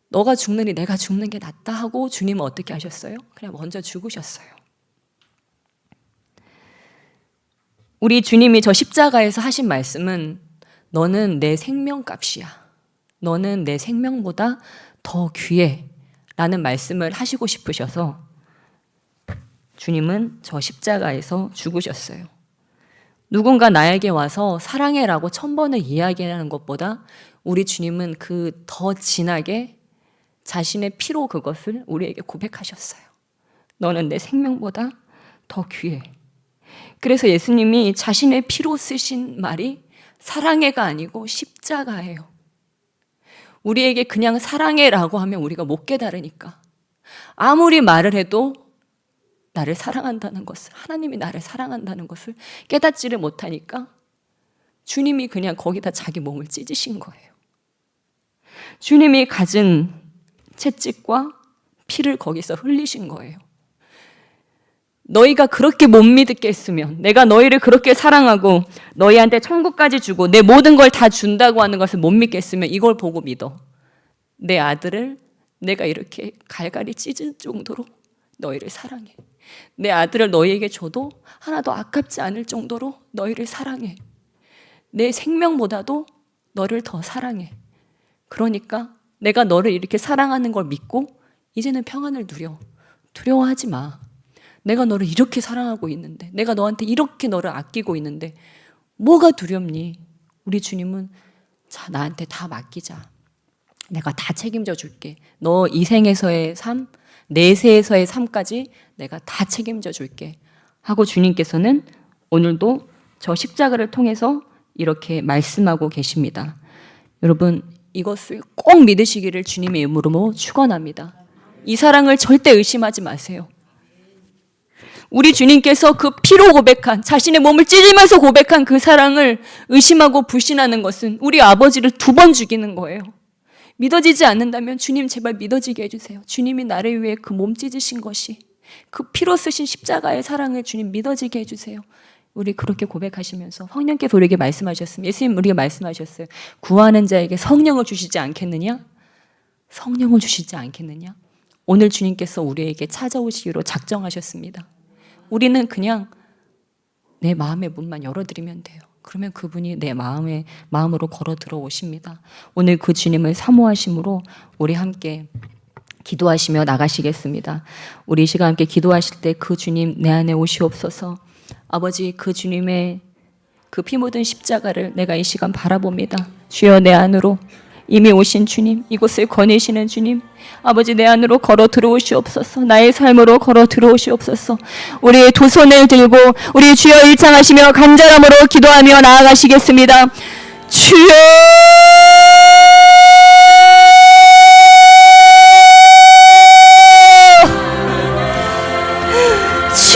S1: 너가 죽느니 내가 죽는 게 낫다 하고 주님은 어떻게 하셨어요? 그냥 먼저 죽으셨어요. 우리 주님이 저 십자가에서 하신 말씀은 너는 내 생명값이야. 너는 내 생명보다 더 귀해. 라는 말씀을 하시고 싶으셔서 주님은 저 십자가에서 죽으셨어요. 누군가 나에게 와서 사랑해라고 1000번을 이야기하는 것보다 우리 주님은 그 더 진하게 자신의 피로 그것을 우리에게 고백하셨어요. 너는 내 생명보다 더 귀해. 그래서 예수님이 자신의 피로 쓰신 말이 사랑해가 아니고 십자가예요. 우리에게 그냥 사랑해라고 하면 우리가 못 깨달으니까 아무리 말을 해도 나를 사랑한다는 것을, 하나님이 나를 사랑한다는 것을 깨닫지를 못하니까 주님이 그냥 거기다 자기 몸을 찢으신 거예요. 주님이 가진 채찍과 피를 거기서 흘리신 거예요. 너희가 그렇게 못 믿겠으면, 내가 너희를 그렇게 사랑하고 너희한테 천국까지 주고 내 모든 걸 다 준다고 하는 것을 못 믿겠으면 이걸 보고 믿어. 내 아들을 내가 이렇게 갈갈이 찢을 정도로 너희를 사랑해. 내 아들을 너희에게 줘도 하나도 아깝지 않을 정도로 너희를 사랑해. 내 생명보다도 너를 더 사랑해. 그러니까 내가 너를 이렇게 사랑하는 걸 믿고 이제는 평안을 누려. 두려워하지 마. 내가 너를 이렇게 사랑하고 있는데, 내가 너한테 이렇게 너를 아끼고 있는데 뭐가 두렵니? 우리 주님은 자, 나한테 다 맡기자. 내가 다 책임져 줄게. 너 이 생에서의 삶, 내세에서의 삶까지 내가 다 책임져 줄게 하고 주님께서는 오늘도 저 십자가를 통해서 이렇게 말씀하고 계십니다. 여러분, 이것을 꼭 믿으시기를 주님의 이름으로 축원합니다. 이 사랑을 절대 의심하지 마세요. 우리 주님께서 그 피로 고백한, 자신의 몸을 찢으면서 고백한 그 사랑을 의심하고 불신하는 것은 우리 아버지를 2번 죽이는 거예요. 믿어지지 않는다면 주님 제발 믿어지게 해주세요. 주님이 나를 위해 그 몸 찢으신 것이, 그 피로 쓰신 십자가의 사랑을 주님 믿어지게 해주세요. 우리 그렇게 고백하시면서 성령께서 우리에게 말씀하셨습니다. 예수님 우리에게 말씀하셨어요. 구하는 자에게 성령을 주시지 않겠느냐? 성령을 주시지 않겠느냐? 오늘 주님께서 우리에게 찾아오시기로 작정하셨습니다. 우리는 그냥 내 마음의 문만 열어드리면 돼요. 그러면 그분이 내 마음으로 걸어 들어오십니다. 오늘 그 주님을 사모하심으로 우리 함께 기도하시며 나가시겠습니다. 우리 이 시간 함께 기도하실 때 그 주님 내 안에 오시옵소서. 아버지, 그 주님의 그 피 묻은 십자가를 내가 이 시간 바라봅니다. 주여, 내 안으로 이미 오신 주님, 이곳을 거니시는 주님, 아버지 내 안으로 걸어 들어오시옵소서. 나의 삶으로 걸어 들어오시옵소서. 우리의 두 손을 들고 우리 주여 일창하시며 간절함으로 기도하며 나아가시겠습니다. 주여!